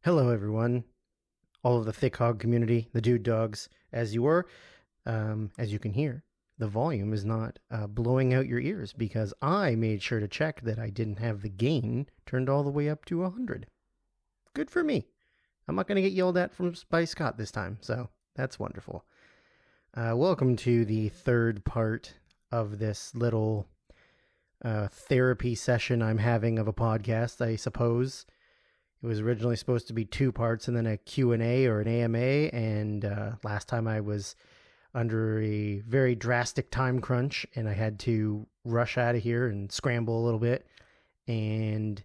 Hello, everyone. All of the thick hog community, the dude dogs, as you were. As you can hear, the volume is not blowing out your ears because I made sure to check that I didn't have the gain turned all the way up to 100. Good for me. I'm not going to get yelled at by Scott this time, so that's wonderful. Welcome to the third part of this little therapy session I'm having of a podcast, I suppose. It was originally supposed to be 2 parts and then a Q&A or an AMA, and last time I was under a very drastic time crunch, and I had to rush out of here and scramble a little bit, and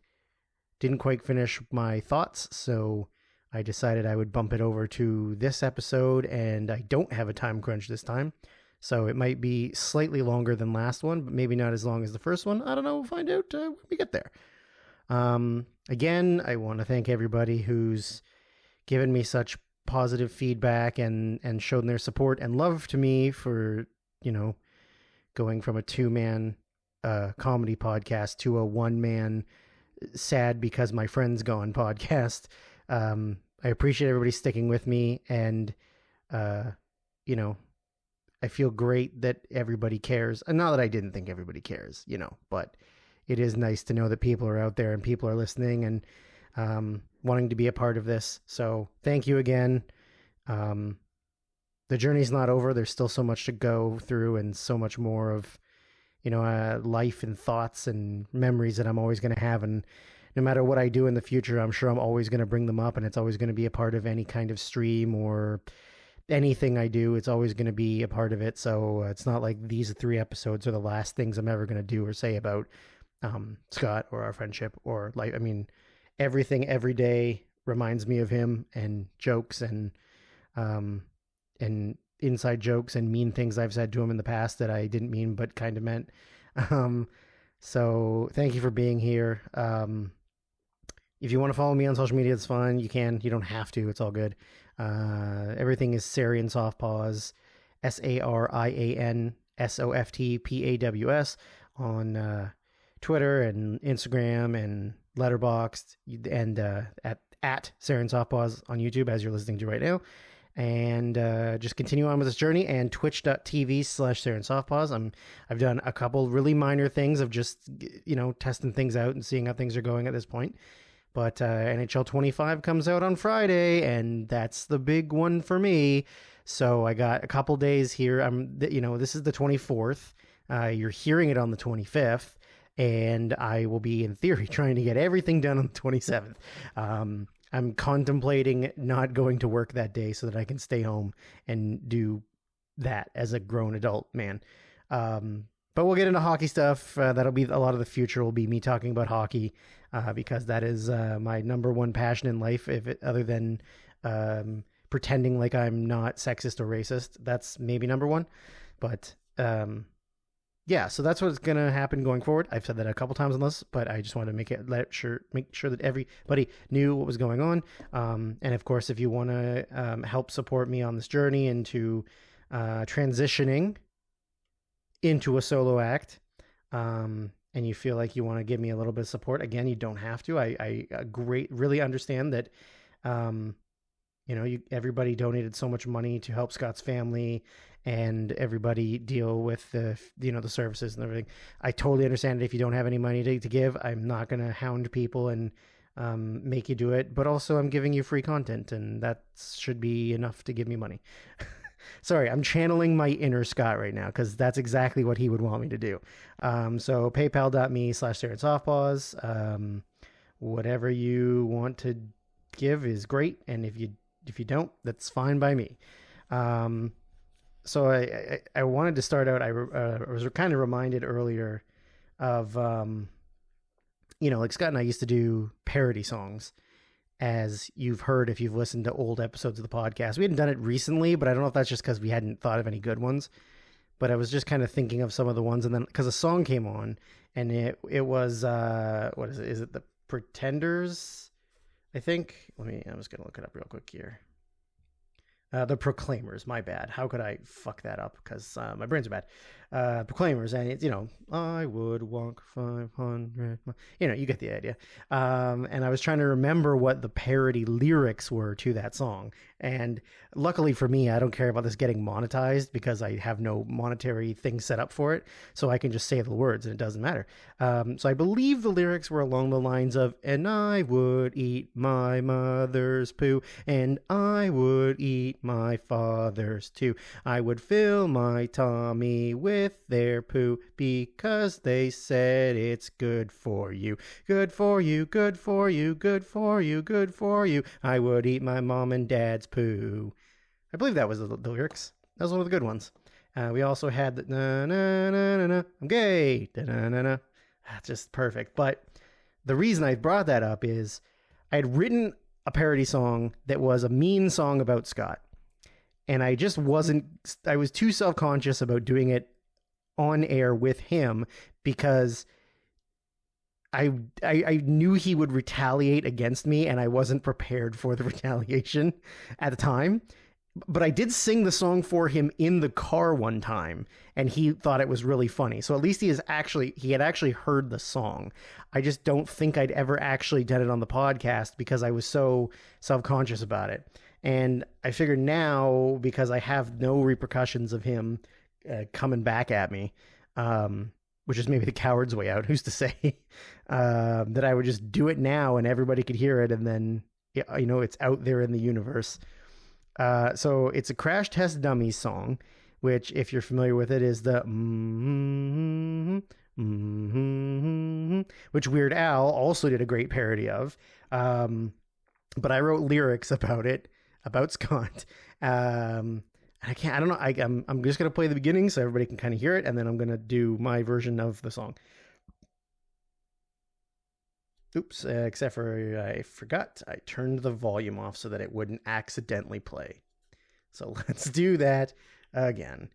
didn't quite finish my thoughts, so I decided I would bump it over to this episode, and I don't have a time crunch this time, so it might be slightly longer than last one, but maybe not as long as the first one. I don't know. We'll find out when we get there. Again, I want to thank everybody who's given me such positive feedback and shown their support and love to me for, going from a 2-man comedy podcast to a 1-man sad because my friend's gone podcast. I appreciate everybody sticking with me, and, I feel great that everybody cares. And not that I didn't think everybody cares, but it is nice to know that people are out there and people are listening and wanting to be a part of this. So thank you again. The journey's not over. There's still so much to go through and so much more of, life and thoughts and memories that I'm always going to have. And no matter what I do in the future, I'm sure I'm always going to bring them up, and it's always going to be a part of any kind of stream or anything I do. It's always going to be a part of it. So it's not like these 3 episodes are the last things I'm ever going to do or say about Scott or our friendship or life. I mean, everything every day reminds me of him, and jokes and inside jokes and mean things I've said to him in the past that I didn't mean but kind of meant. So thank you for being here. If you want to follow me on social media, it's fine. You can. You don't have to. It's all good. Everything is Sarian Softpaws, SARIAN SOFTPAWS on Twitter and Instagram and Letterboxd, and at Sarian Softpaws on YouTube, as you're listening to right now. And just continue on with this journey, and twitch.tv/Sarian Softpaws. I've done a couple really minor things of just, testing things out and seeing how things are going at this point. But NHL 25 comes out on Friday, and that's the big one for me. So I got a couple days here. This is the 24th. You're hearing it on the 25th. And I will be, in theory, trying to get everything done on the 27th. I'm contemplating not going to work that day so that I can stay home and do that as a grown adult man. But we'll get into hockey stuff. That'll be a lot of the future will be me talking about hockey, because that is my number one passion in life. Other than pretending like I'm not sexist or racist, that's maybe number one. But yeah, so that's what's going to happen going forward. I've said that a couple times on this, but I just wanted to make sure that everybody knew what was going on. And of course, if you want to help support me on this journey into transitioning into a solo act, and you feel like you want to give me a little bit of support, again, you don't have to. I really understand that, everybody donated so much money to help Scott's family and everybody deal with the services and everything. I totally understand it. If you don't have any money to give, I'm not going to hound people and make you do it. But also, I'm giving you free content, and that should be enough to give me money. Sorry, I'm channeling my inner Scott right now, because that's exactly what he would want me to do. So paypal.me/Sarian Softpaws. Whatever you want to give is great, and if you don't, that's fine by me. So I wanted to start out. I was kind of reminded earlier of like Scott and I used to do parody songs, as you've heard if you've listened to old episodes of the podcast. We hadn't done it recently, but I don't know if that's just because we hadn't thought of any good ones. But I was just kind of thinking of some of the ones, and then because a song came on, and it was what is it? Is it the Pretenders? I think. I'm just gonna look it up real quick here. The Proclaimers. My bad. How could I fuck that up? Because my brains are bad. Proclaimers, and it's, I would walk 500 miles. You get the idea. And I was trying to remember what the parody lyrics were to that song, and luckily for me, I don't care about this getting monetized because I have no monetary thing set up for it, so I can just say the words and it doesn't matter. So I believe the lyrics were along the lines of, and I would eat my mother's poo, and I would eat my father's too. I would fill my tummy with their poo because they said it's good for you. Good for you, good for you, good for you, good for you. I would eat my mom and dad's poo. I believe that was the lyrics. That was one of the good ones. We also had the na na na na na, I'm gay, da na na na. That's just perfect. But the reason I brought that up is I had written a parody song that was a mean song about Scott. And I was too self-conscious about doing it on air with him because I knew he would retaliate against me, and I wasn't prepared for the retaliation at the time. But I did sing the song for him in the car one time, and he thought it was really funny. So at least he had actually heard the song. I just don't think I'd ever actually done it on the podcast because I was so self-conscious about it. And I figured now, because I have no repercussions of him coming back at me, which is maybe the coward's way out, who's to say, that I would just do it now and everybody could hear it, and then, it's out there in the universe. So it's a Crash Test Dummies song, which, if you're familiar with it, is the which Weird Al also did a great parody of. But I wrote lyrics about it, about Scott. I'm just going to play the beginning so everybody can kind of hear it, and then I'm going to do my version of the song. Oops, except for I forgot I turned the volume off so that it wouldn't accidentally play. So let's do that again.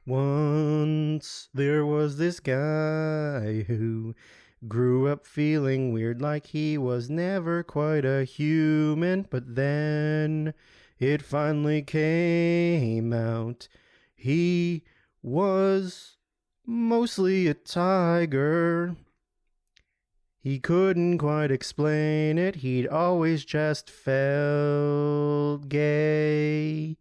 Once there was this guy who grew up feeling weird, like he was never quite a human, but then it finally came out. He was mostly a tiger. He couldn't quite explain it. He'd always just felt gay.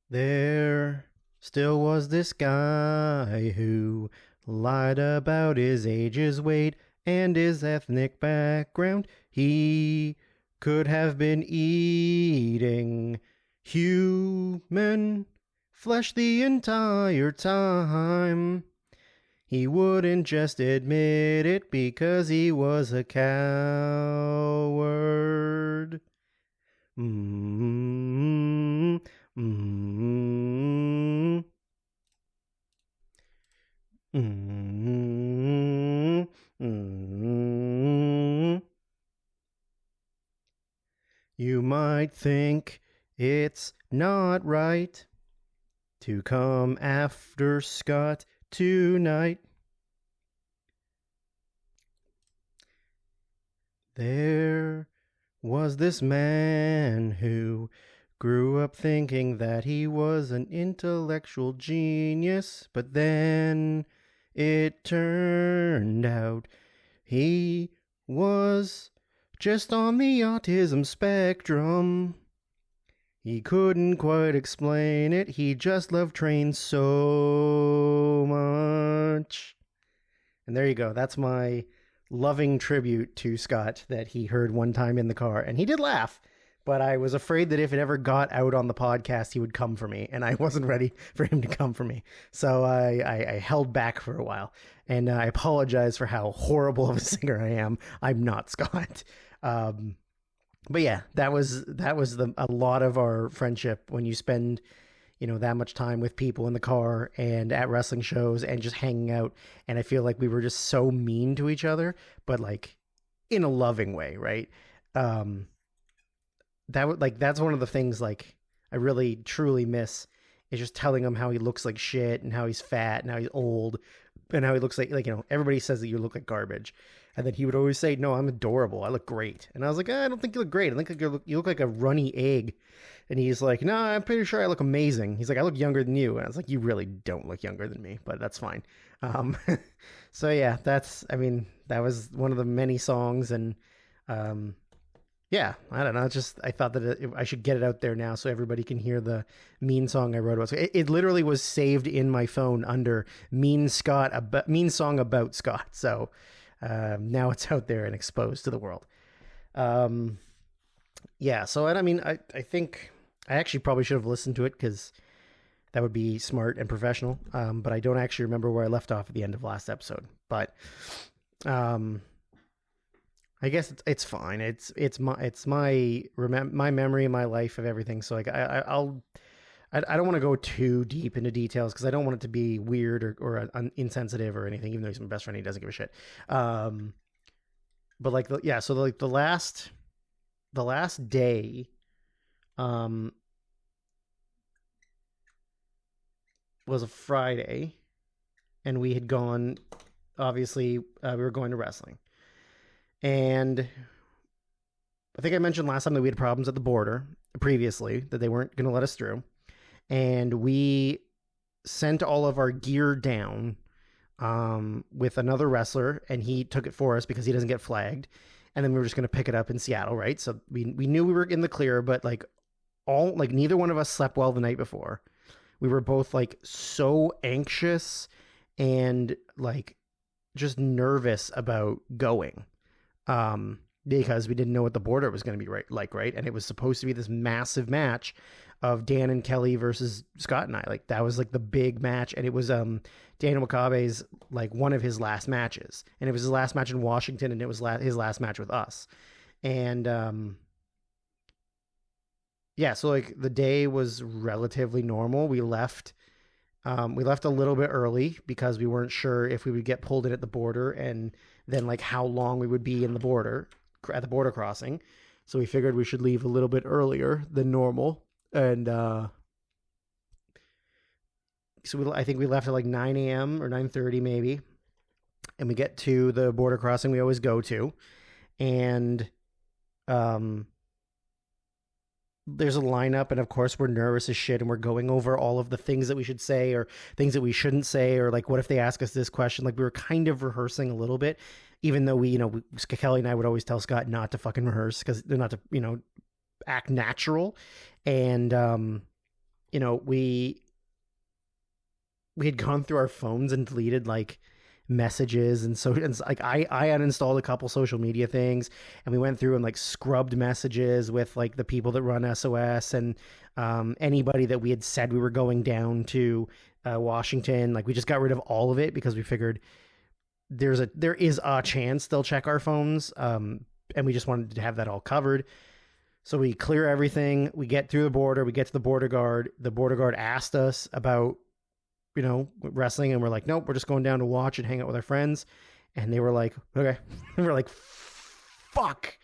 There still was this guy who lied about his age, his weight, and his ethnic background. He could have been eating human flesh the entire time. He wouldn't just admit it because he was a coward. You might think it's not right to come after Scott tonight. There was this man who grew up thinking that he was an intellectual genius, but then it turned out he was just on the autism spectrum. He couldn't quite explain it. He just loved trains so much. And there you go. That's my loving tribute to Scott that he heard one time in the car. And he did laugh, but I was afraid that if it ever got out on the podcast, he would come for me. And I wasn't ready for him to come for me. So I held back for a while. And I apologize for how horrible of a singer I am. I'm not Scott. But yeah, that was a lot of our friendship when you spend, that much time with people in the car and at wrestling shows and just hanging out. And I feel like we were just so mean to each other, but like in a loving way, right? That's one of the things like I really truly miss is just telling him how he looks like shit and how he's fat and how he's old and how he looks like, everybody says that you look like garbage. And then he would always say, no, I'm adorable. I look great. And I was like, I don't think you look great. I think you look like a runny egg. And he's like, no, I'm pretty sure I look amazing. He's like, I look younger than you. And I was like, you really don't look younger than me, but that's fine. So yeah, that was one of the many songs. And yeah, I don't know. I thought that I should get it out there now so everybody can hear the mean song I wrote about. So it literally was saved in my phone under mean song about Scott. So now it's out there and exposed to the world. Yeah. So I think I actually probably should have listened to it because that would be smart and professional. But I don't actually remember where I left off at the end of last episode. But I guess it's fine. It's my memory, my life of everything. So like I don't want to go too deep into details because I don't want it to be weird or insensitive or anything. Even though he's my best friend, he doesn't give a shit. But like so like the last day, was a Friday, and we had gone. Obviously, we were going to wrestling. And I think I mentioned last time that we had problems at the border previously, that they weren't going to let us through. And we sent all of our gear down with another wrestler, and he took it for us because he doesn't get flagged. And then we were just going to pick it up in Seattle, right? So we knew we were in the clear, but neither one of us slept well the night before. We were both like so anxious and like just nervous about going. Because we didn't know what the border was going to be right? And it was supposed to be this massive match of Dan and Kelly versus Scott and I. Like, that was like the big match, and it was Daniel Makabe's like one of his last matches, and it was his last match in Washington, and it was his last match with us. And yeah, so like the day was relatively normal. We left a little bit early because we weren't sure if we would get pulled in at the border, and then like how long we would be at the border crossing. So we figured we should leave a little bit earlier than normal. And I think we left at like 9 a.m. or 9:30 maybe. And we get to the border crossing we always go to. And there's a lineup, and of course we're nervous as shit, and we're going over all of the things that we should say or things that we shouldn't say, or like what if they ask us this question. Like, we were kind of rehearsing a little bit, even though Kelly and I would always tell Scott not to fucking rehearse because they're not to act natural. And we had gone through our phones and deleted like messages, and so it's like I uninstalled a couple social media things, and we went through and like scrubbed messages with like the people that run SOS and anybody that we had said we were going down to Washington. Like, we just got rid of all of it because we figured there is a chance they'll check our phones, and we just wanted to have that all covered. So we clear everything, we get through the border, we get to the border guard. The border guard asked us about wrestling, and we're like, nope, we're just going down to watch and hang out with our friends. And they were like, okay. And we're like, fuck,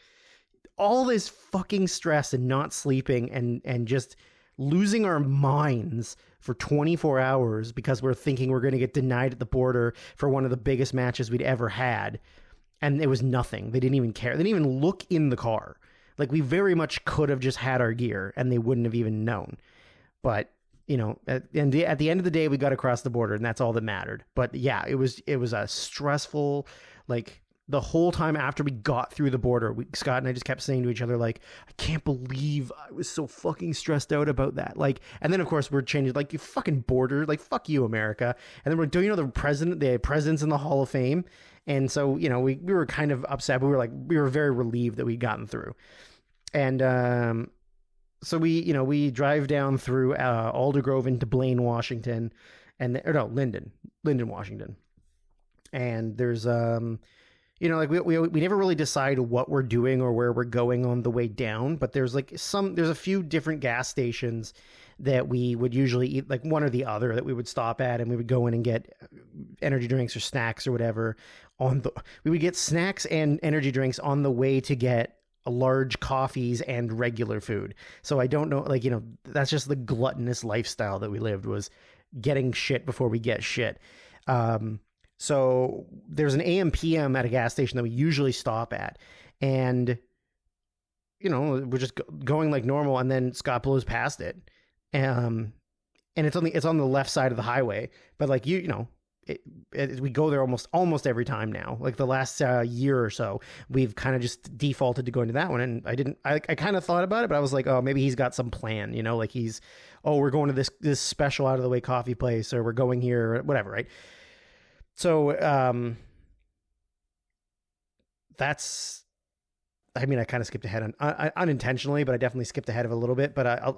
all this fucking stress and not sleeping and just losing our minds for 24 hours because we're thinking we're going to get denied at the border for one of the biggest matches we'd ever had. And it was nothing. They didn't even care. They didn't even look in the car. Like, we very much could have just had our gear and they wouldn't have even known. But at the end of the day, we got across the border, and that's all that mattered. But yeah, it was a stressful, like, the whole time after we got through the border, Scott and I just kept saying to each other, like, I can't believe I was so fucking stressed out about that. Like, and then of course we're changing, like, you fucking border, like, fuck you, America. And then we're doing, the president's in the Hall of Fame. And so, we were kind of upset, but we were very relieved that we'd gotten through. And, so we drive down through Aldergrove into Blaine, Washington, Linden, Washington. And there's we never really decide what we're doing or where we're going on the way down, but there's a few different gas stations that we would usually eat, like one or the other, that we would stop at, and we would go in and get energy drinks or snacks or whatever. We would get snacks and energy drinks on the way to get large coffees and regular food. So I don't know, that's just the gluttonous lifestyle that we lived, was getting shit before we get shit. So there's an AM PM at a gas station that we usually stop at, and we're just going like normal, and then Scott blows past it, and it's on the left side of the highway, but like we go there almost every time now. Like the last year or so, we've kind of just defaulted to going to that one, and I kind of thought about it, but I was like, oh, maybe he's got some plan, like we're going to this special out of the way coffee place, or we're going here, or whatever, right? So that's, I mean, I kind of skipped ahead unintentionally, but I definitely skipped ahead of a little bit. But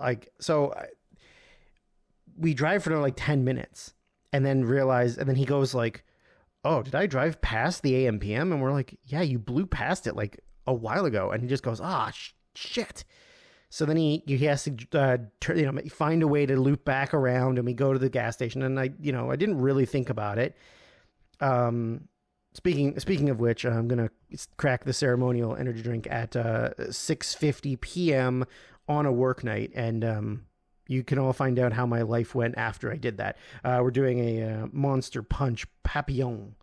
we drive for like 10 minutes and then he goes like, oh, did I drive past the AM PM? And we're like, yeah, you blew past it like a while ago. And he just goes, shit. So then he has to find a way to loop back around, and we go to the gas station, and I didn't really think about it. Speaking of which, I'm gonna crack the ceremonial energy drink at 6:50 p.m. on a work night, and you can all find out how my life went after I did that. We're doing a Monster Punch Papillon,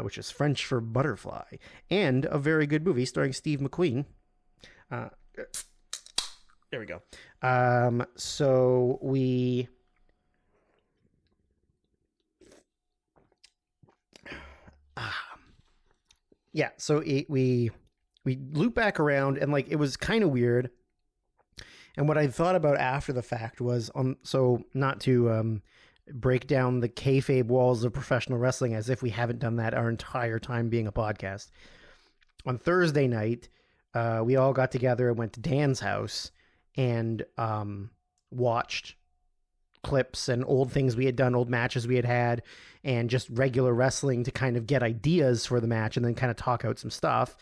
which is French for butterfly, and a very good movie starring Steve McQueen. There we go. So we. Yeah, so we loop back around, and like it was kind of weird. And what I thought about after the fact was, so not to break down the kayfabe walls of professional wrestling, as if we haven't done that our entire time being a podcast. On Thursday night, we all got together and went to Dan's house and watched clips and old things we had done, old matches we had had, and just regular wrestling to kind of get ideas for the match and then kind of talk out some stuff.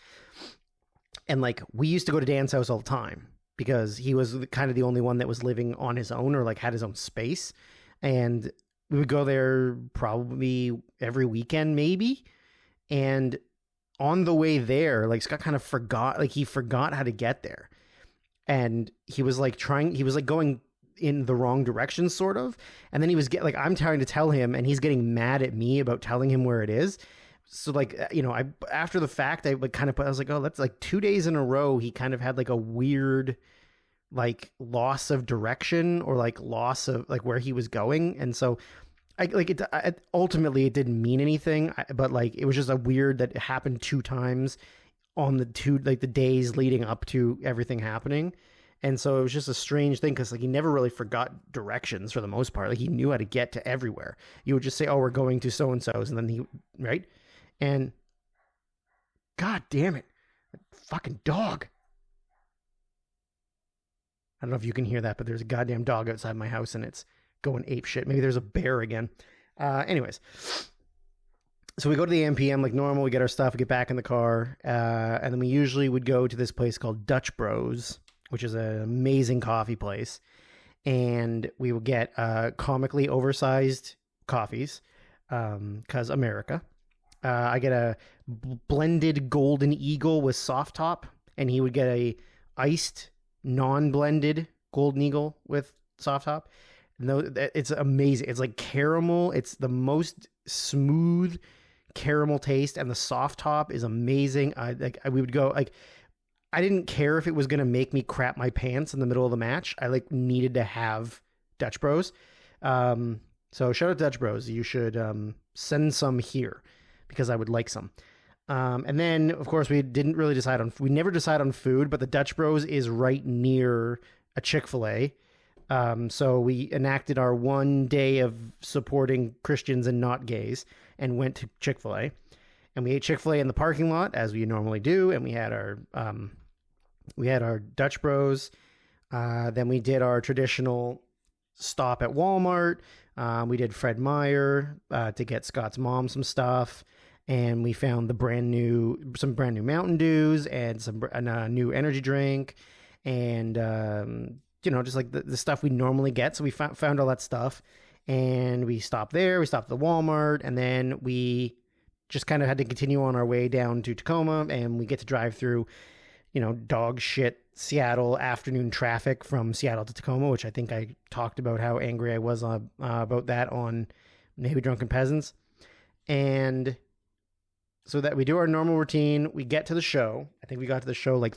And like, we used to go to Dan's house all the time because he was kind of the only one that was living on his own or like had his own space. And we would go there probably every weekend, maybe. And on the way there, like Scott kind of forgot how to get there. And he was going in the wrong direction, sort of. And then he was I'm trying to tell him, and he's getting mad at me about telling him where it is. So I after the fact, I was like, oh, that's like 2 days in a row. He kind of had like a weird, like loss of direction or like loss of like where he was going. And so ultimately it didn't mean anything, but like, it was just a weird that it happened 2 times on the days leading up to everything happening. And so it was just a strange thing because like he never really forgot directions for the most part. Like he knew how to get to everywhere. You would just say, oh, we're going to so-and-so's, and then right? And God damn it, that fucking dog. I don't know if you can hear that, but there's a goddamn dog outside my house and it's going ape shit. Maybe there's a bear again. Anyways. So we go to the AMPM like normal. We get our stuff, we get back in the car. And then we usually would go to this place called Dutch Bros, which is an amazing coffee place. And we would get comically oversized coffees because America. I get a blended Golden Eagle with soft top, and he would get a iced non-blended Golden Eagle with soft top. No, it's amazing. It's like caramel. It's the most smooth caramel taste, and the soft top is amazing. We would go like, I didn't care if it was going to make me crap my pants in the middle of the match. I like needed to have Dutch Bros. So shout out to Dutch Bros. You should send some here because I would like some. And then of course we never decide on food, but the Dutch Bros is right near a Chick-fil-A. So we enacted our 1 day of supporting Christians and not gays and went to Chick-fil-A. And we ate Chick-fil-A in the parking lot, as we normally do, and we had our Dutch Bros. Then we did our traditional stop at Walmart. We did Fred Meyer to get Scott's mom some stuff, and we found some brand new Mountain Dews and some new energy drink, and just like the stuff we normally get. So we found all that stuff, and we stopped there. We stopped at the Walmart, and then we just kind of had to continue on our way down to Tacoma, and we get to drive through, dog shit Seattle afternoon traffic from Seattle to Tacoma, which I think I talked about how angry I was about that on Maybe Drunken Peasants. And so that we do our normal routine, we get to the show. I think we got to the show like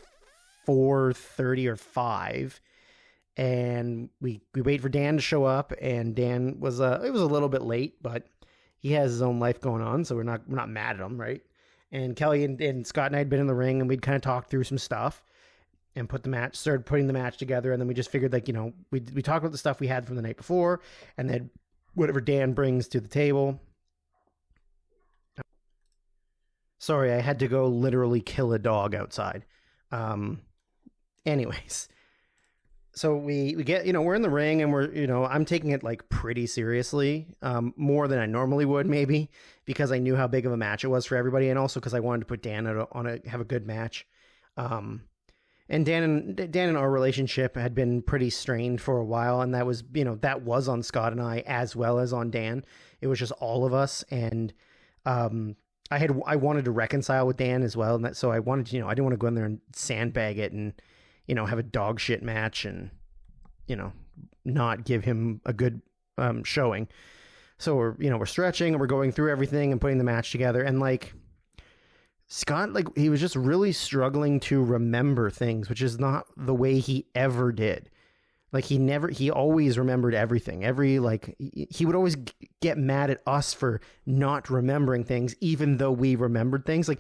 4:30 or 5. And we wait for Dan to show up, and Dan was it was a little bit late, but he has his own life going on, so we're not mad at him, right? And Kelly and Scott and I had been in the ring, and we'd kind of talked through some stuff and started putting the match together. And then we just figured, like, we talked about the stuff we had from the night before, and then whatever Dan brings to the table. Sorry, I had to go literally kill a dog outside. Anyways, so we get, we're in the ring, and we're, I'm taking it like pretty seriously, more than I normally would, maybe, because I knew how big of a match it was for everybody, and also because I wanted to put Dan have a good match. And Dan and our relationship had been pretty strained for a while, and that was, that was on Scott and I as well as on Dan. It was just all of us, and I wanted to reconcile with Dan as well, and so I wanted to, I didn't want to go in there and sandbag it and have a dog shit match and, not give him a good showing. So we're stretching and we're going through everything and putting the match together. And like Scott, like he was just really struggling to remember things, which is not the way he ever did. Like he always remembered everything. He would always get mad at us for not remembering things, even though we remembered things. Like,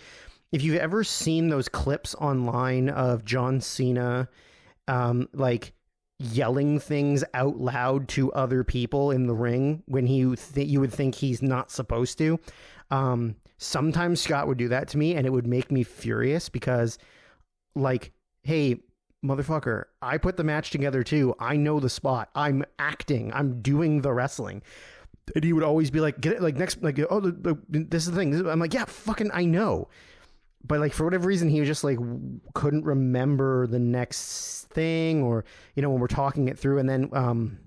if you've ever seen those clips online of John Cena, like yelling things out loud to other people in the ring when you would think he's not supposed to, sometimes Scott would do that to me, and it would make me furious because, like, hey, motherfucker, I put the match together too. I know the spot. I'm acting. I'm doing the wrestling. And he would always be like, get it, like next, like, oh, this is the thing. I'm like, yeah, fucking, I know. But like for whatever reason, he was just like couldn't remember the next thing, or when we're talking it through. And then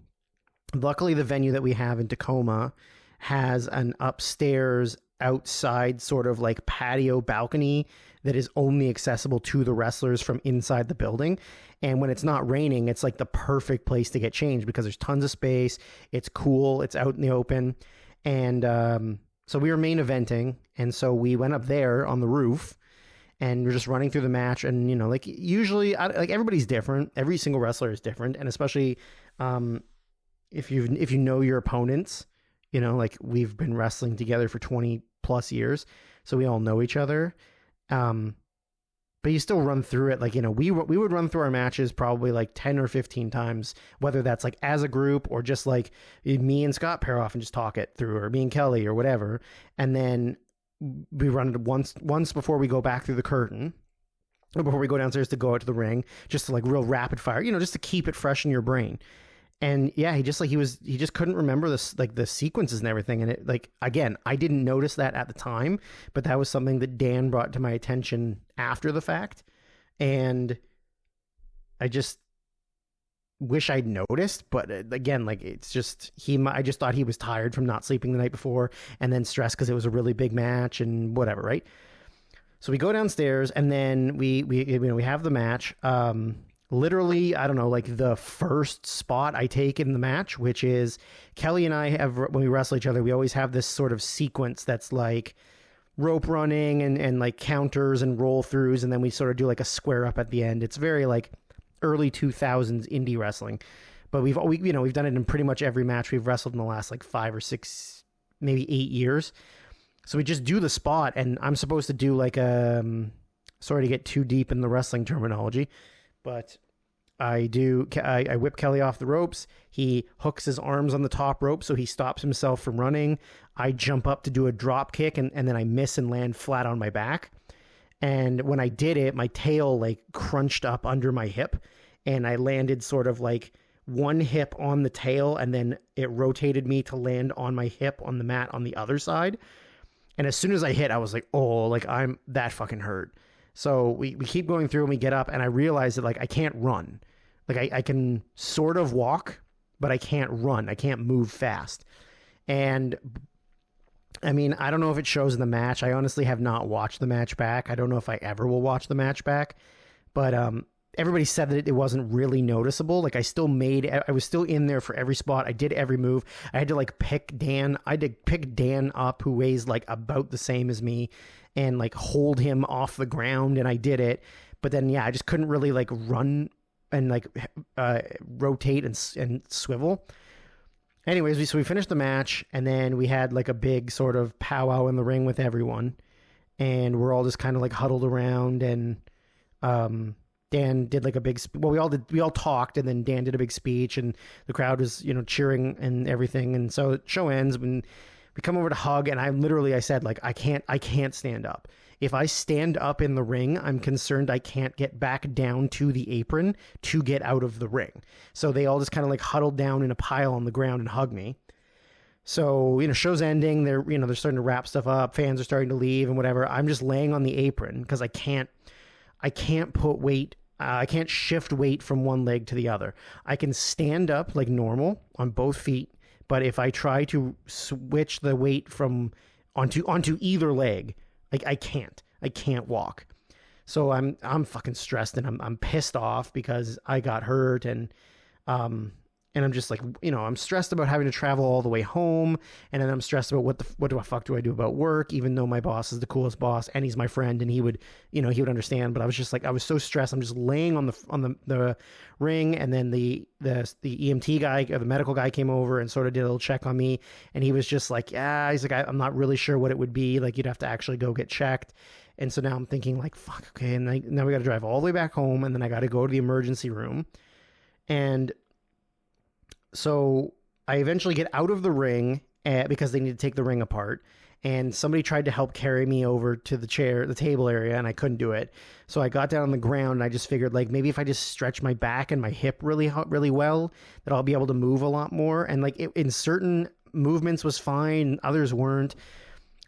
luckily the venue that we have in Tacoma has an upstairs outside sort of like patio balcony that is only accessible to the wrestlers from inside the building. And when it's not raining, it's like the perfect place to get changed because there's tons of space. It's cool. It's out in the open. And so we were main eventing, and so we went up there on the roof. And we're just running through the match, and like usually, like everybody's different. Every single wrestler is different, and especially if you know your opponents, like we've been wrestling together for 20 plus years, so we all know each other. But you still run through it, like we would run through our matches probably like 10 or 15 times, whether that's like as a group or just like me and Scott pair off and just talk it through, or me and Kelly or whatever, and then we run it once before we go back through the curtain, or before we go downstairs to go out to the ring, just to like real rapid fire, just to keep it fresh in your brain. And yeah, he just couldn't remember this, like the sequences and everything. And it, like, again, I didn't notice that at the time, but that was something that Dan brought to my attention after the fact. And I just wish I'd noticed, but again, like it's just I just thought he was tired from not sleeping the night before, and then stressed because it was a really big match and whatever, right? So we go downstairs, and then we have the match. Literally, I don't know, like the first spot I take in the match, which is Kelly and I have, when we wrestle each other, we always have this sort of sequence that's like rope running and like counters and roll throughs, and then we sort of do like a square up at the end. It's very like early 2000s indie wrestling, but we've done it in pretty much every match we've wrestled in the last like 5 or 6, maybe 8 years. So we just do the spot, and I'm supposed to do like sorry to get too deep in the wrestling terminology, but I whip Kelly off the ropes. He hooks his arms on the top rope so he stops himself from running. I jump up to do a drop kick, and then I miss and land flat on my back. And when I did it, my tail like crunched up under my hip, and I landed sort of like one hip on the tail, and then it rotated me to land on my hip on the mat on the other side. And as soon as I hit, I was like, oh, like that fucking hurt. So we keep going through, and we get up, and I realize that like I can't run. Like I can sort of walk, but I can't run. I can't move fast. And I mean, I don't know if it shows in the match. I honestly have not watched the match back. I don't know if I ever will watch the match back. But everybody said that it wasn't really noticeable. Like I was still in there for every spot. I did every move. I had to like pick Dan up, who weighs like about the same as me, and like hold him off the ground, and I did it. But then I just couldn't really like run and like rotate and swivel. Anyways, so we finished the match, and then we had like a big sort of powwow in the ring with everyone, and we're all just kind of like huddled around, and Dan did like a big we all talked, and then Dan did a big speech, and the crowd was cheering and everything. And so the show ends when we come over to hug, and I said like I can't stand up. If I stand up in the ring, I'm concerned I can't get back down to the apron to get out of the ring. So they all just kind of like huddled down in a pile on the ground and hugged me. So, show's ending. They're starting to wrap stuff up. Fans are starting to leave and whatever. I'm just laying on the apron because I can't put weight. I can't shift weight from one leg to the other. I can stand up like normal on both feet, but if I try to switch the weight from onto either leg, like I can't walk. So I'm fucking stressed, and I'm pissed off because I got hurt, and I'm just like, I'm stressed about having to travel all the way home, and then I'm stressed about what the fuck do I do about work, even though my boss is the coolest boss and he's my friend, and he would understand. But I was just like, I was so stressed. I'm just laying on the ring, and then the EMT guy, or the medical guy, came over and sort of did a little check on me, and he was just like, yeah, he's like, I'm not really sure what it would be. Like, you'd have to actually go get checked. And so now I'm thinking like, fuck, okay, and now we got to drive all the way back home, and then I got to go to the emergency room, and so I eventually get out of the ring because they need to take the ring apart. And somebody tried to help carry me over to the table area, and I couldn't do it. So I got down on the ground, and I just figured like maybe if I just stretch my back and my hip really well, that I'll be able to move a lot more. And like in certain movements was fine, others weren't.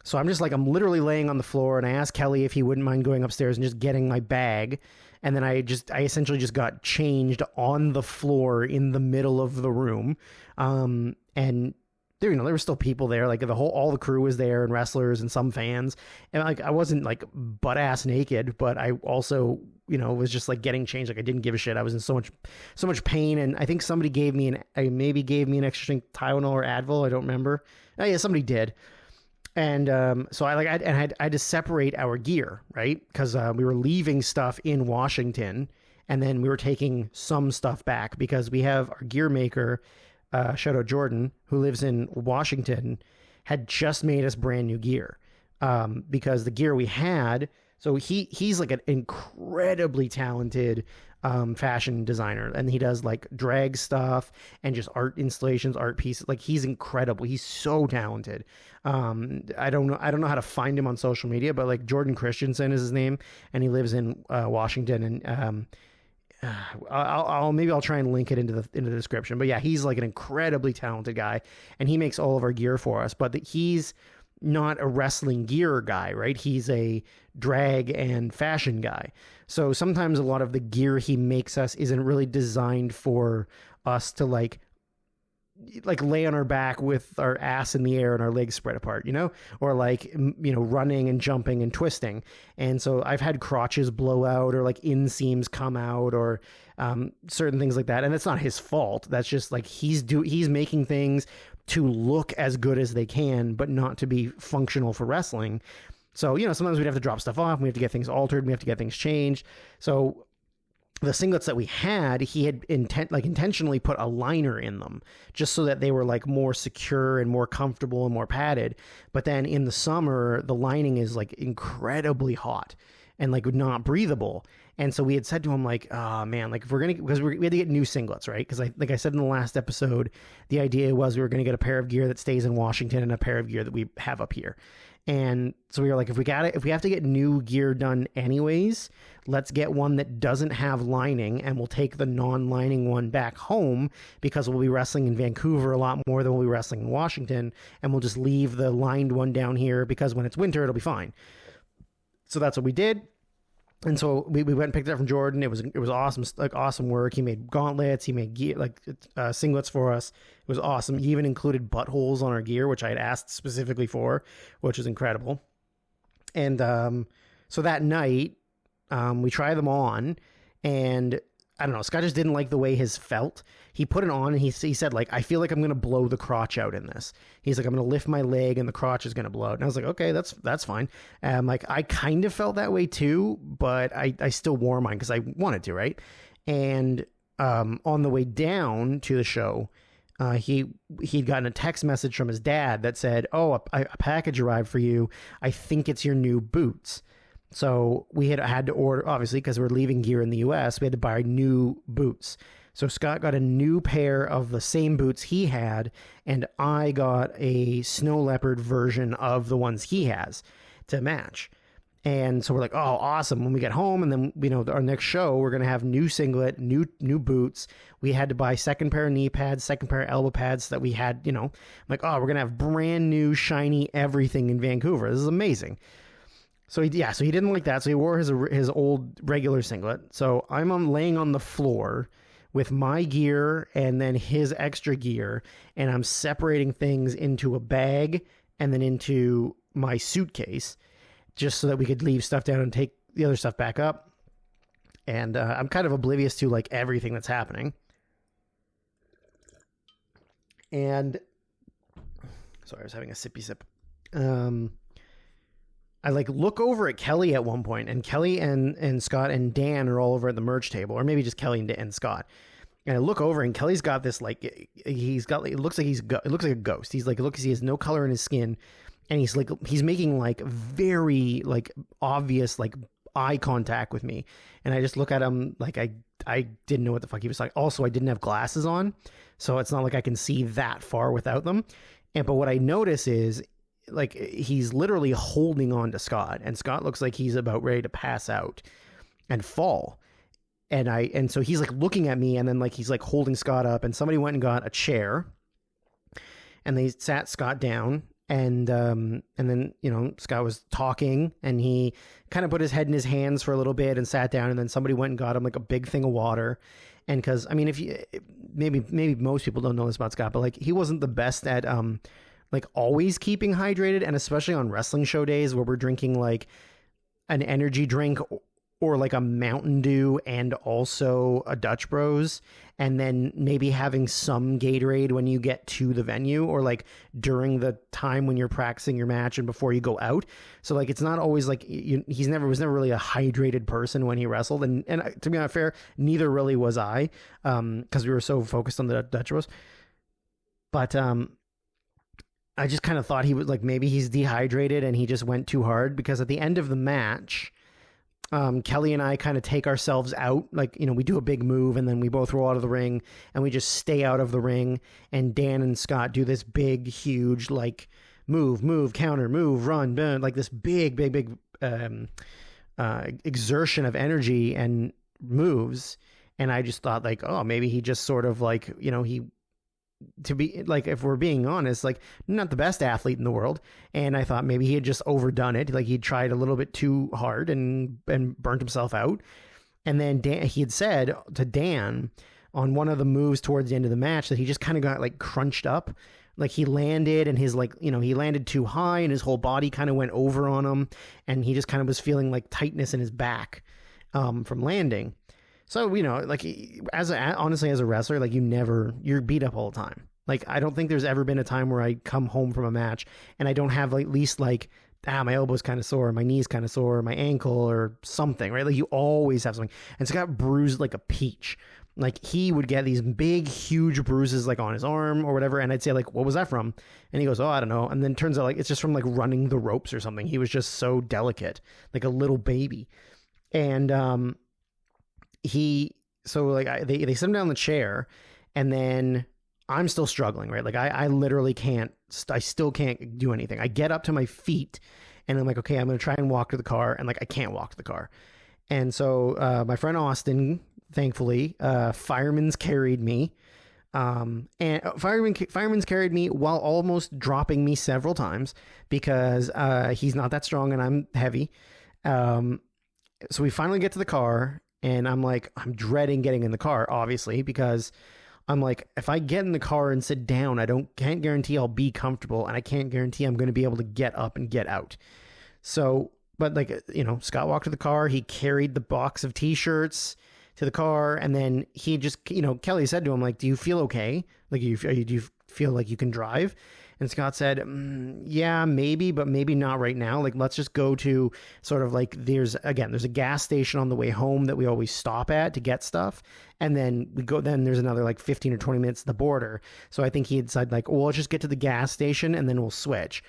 So I'm literally laying on the floor, and I asked Kelly if he wouldn't mind going upstairs and just getting my bag. And then I essentially just got changed on the floor in the middle of the room. And there were still people there, like all the crew was there, and wrestlers and some fans. And like, I wasn't like butt ass naked, but I also, was just like getting changed. Like I didn't give a shit. I was in so much pain. And I think somebody gave me an extra strength Tylenol or Advil. I don't remember. Oh yeah, somebody did. And so I had to separate our gear, right? Because we were leaving stuff in Washington, and then we were taking some stuff back because we have our gear maker, shout out Jordan, who lives in Washington, had just made us brand new gear because the gear we had. So he's like an incredibly talented fashion designer, and he does like drag stuff and just art installations, art pieces. Like he's incredible. He's so talented. I don't know how to find him on social media, but like Jordan Christensen is his name, and he lives in Washington. And I'll try and link it into the description. But yeah, he's like an incredibly talented guy, and he makes all of our gear for us. But he's not a wrestling gear guy, right? He's a drag and fashion guy. So sometimes a lot of the gear he makes us isn't really designed for us to like lay on our back with our ass in the air and our legs spread apart, or like, running and jumping and twisting. And so I've had crotches blow out, or like inseams come out, or certain things like that. And it's not his fault. That's just like, he's making things to look as good as they can, but not to be functional for wrestling. So, sometimes we'd have to drop stuff off. We have to get things altered. We have to get things changed. So the singlets that we had, he had intentionally put a liner in them just so that they were like more secure and more comfortable and more padded. But then in the summer, the lining is like incredibly hot and like not breathable. And so we had said to him like, oh man, like if we had to get new singlets, right? Because like I said in the last episode, the idea was we were going to get a pair of gear that stays in Washington and a pair of gear that we have up here. And so we were like, if we have to get new gear done anyways, let's get one that doesn't have lining, and we'll take the non-lining one back home because we'll be wrestling in Vancouver a lot more than we'll be wrestling in Washington, and we'll just leave the lined one down here because when it's winter, it'll be fine. So that's what we did. And so we went and picked it up from Jordan. It was awesome, like awesome work. He made gauntlets. He made gear, like singlets for us. It was awesome. He even included buttholes on our gear, which I had asked specifically for, which is incredible. And so that night, we try them on, And I don't know, Scott just didn't like the way his felt. He put it on and he said, like, I feel like I'm going to blow the crotch out in this. He's like, I'm going to lift my leg and the crotch is going to blow out. And I was like, okay, that's fine. Like, I kind of felt that way too, but I still wore mine because I wanted to, right? And on the way down to the show, he'd gotten a text message from his dad that said, oh, a package arrived for you. I think it's your new boots. So we had to order, obviously, because we're leaving gear in the US, we had to buy new boots. So Scott got a new pair of the same boots he had, and I got a snow leopard version of the ones he has to match. And so we're like, oh, awesome. When we get home, and then, you know, our next show, we're going to have new singlet, new boots. We had to buy second pair of knee pads, second pair of elbow pads so that we had, you know, I'm like, oh, we're going to have brand new, shiny everything in Vancouver. This is amazing. So he didn't like that. So he wore his old regular singlet. So I'm laying on the floor with my gear and then his extra gear, and I'm separating things into a bag and then into my suitcase, just so that we could leave stuff down and take the other stuff back up. And I'm kind of oblivious to like everything that's happening. And sorry, I was having a sippy sip. I like look over at Kelly at one point, and Kelly and Scott and Dan are all over at the merch table, or maybe just Kelly and Scott. And I look over, and Kelly's got this like it looks like a ghost. He's like, look, he has no color in his skin, and he's making like very like obvious like eye contact with me. And I just look at him like I didn't know what the fuck he was like. Also, I didn't have glasses on, so it's not like I can see that far without them. But what I notice is, like, he's literally holding on to Scott, and Scott looks like he's about ready to pass out and fall. And so he's like looking at me, and then like he's like holding Scott up, and somebody went and got a chair and they sat Scott down, and then, you know, Scott was talking, and he kind of put his head in his hands for a little bit and sat down, and then somebody went and got him like a big thing of water. And because, I mean, if you maybe most people don't know this about Scott, but like he wasn't the best at like always keeping hydrated, and especially on wrestling show days where we're drinking like an energy drink or like a Mountain Dew and also a Dutch Bros, and then maybe having some Gatorade when you get to the venue, or like during the time when you're practicing your match and before you go out. So like it's not always like was never really a hydrated person when he wrestled, and to be fair, neither really was I, because we were so focused on the Dutch Bros. But I just kind of thought he was like, maybe he's dehydrated and he just went too hard, because at the end of the match, Kelly and I kind of take ourselves out. Like, you know, we do a big move and then we both roll out of the ring and we just stay out of the ring. And Dan and Scott do this big, huge, like move, counter, move, run, like this big exertion of energy and moves. And I just thought like, oh, maybe he just sort of like, you know, to be like, if we're being honest, like not the best athlete in the world. And I thought maybe he had just overdone it. Like he tried a little bit too hard and burnt himself out. And then he had said to Dan on one of the moves towards the end of the match that he just kind of got like crunched up. Like he landed, and his like, you know, he landed too high and his whole body kind of went over on him. And he just kind of was feeling like tightness in his back from landing. So, you know, like honestly, as a wrestler, like you're beat up all the time. Like, I don't think there's ever been a time where I come home from a match and I don't have like, at least like, my elbow's kind of sore, my knee's kind of sore, my ankle or something, right? Like you always have something. And Scott bruised like a peach. Like he would get these big, huge bruises like on his arm or whatever. And I'd say like, what was that from? And he goes, oh, I don't know. And then turns out like, it's just from like running the ropes or something. He was just so delicate, like a little baby. And, they sit him down in the chair, and then I'm still struggling, right? Like I literally I still can't do anything. I get up to my feet and I'm like, okay, I'm going to try and walk to the car. And like, I can't walk to the car. And so, my friend Austin, thankfully, fireman's carried me. And fireman's carried me while almost dropping me several times, because, he's not that strong and I'm heavy. So we finally get to the car. And I'm dreading getting in the car, obviously, because I'm like, if I get in the car and sit down, can't guarantee I'll be comfortable, and I can't guarantee I'm going to be able to get up and get out. So, but like, you know, Scott walked to the car. He carried the box of t-shirts to the car, and then he just, Kelly said to him, like, do you feel okay? Like, do you feel like you can drive? And Scott said, yeah, maybe, but maybe not right now. Like, let's just go to sort of like, there's a gas station on the way home that we always stop at to get stuff. And then then there's another like 15 or 20 minutes to the border. So I think he had said like, well, let's just get to the gas station and then we'll switch.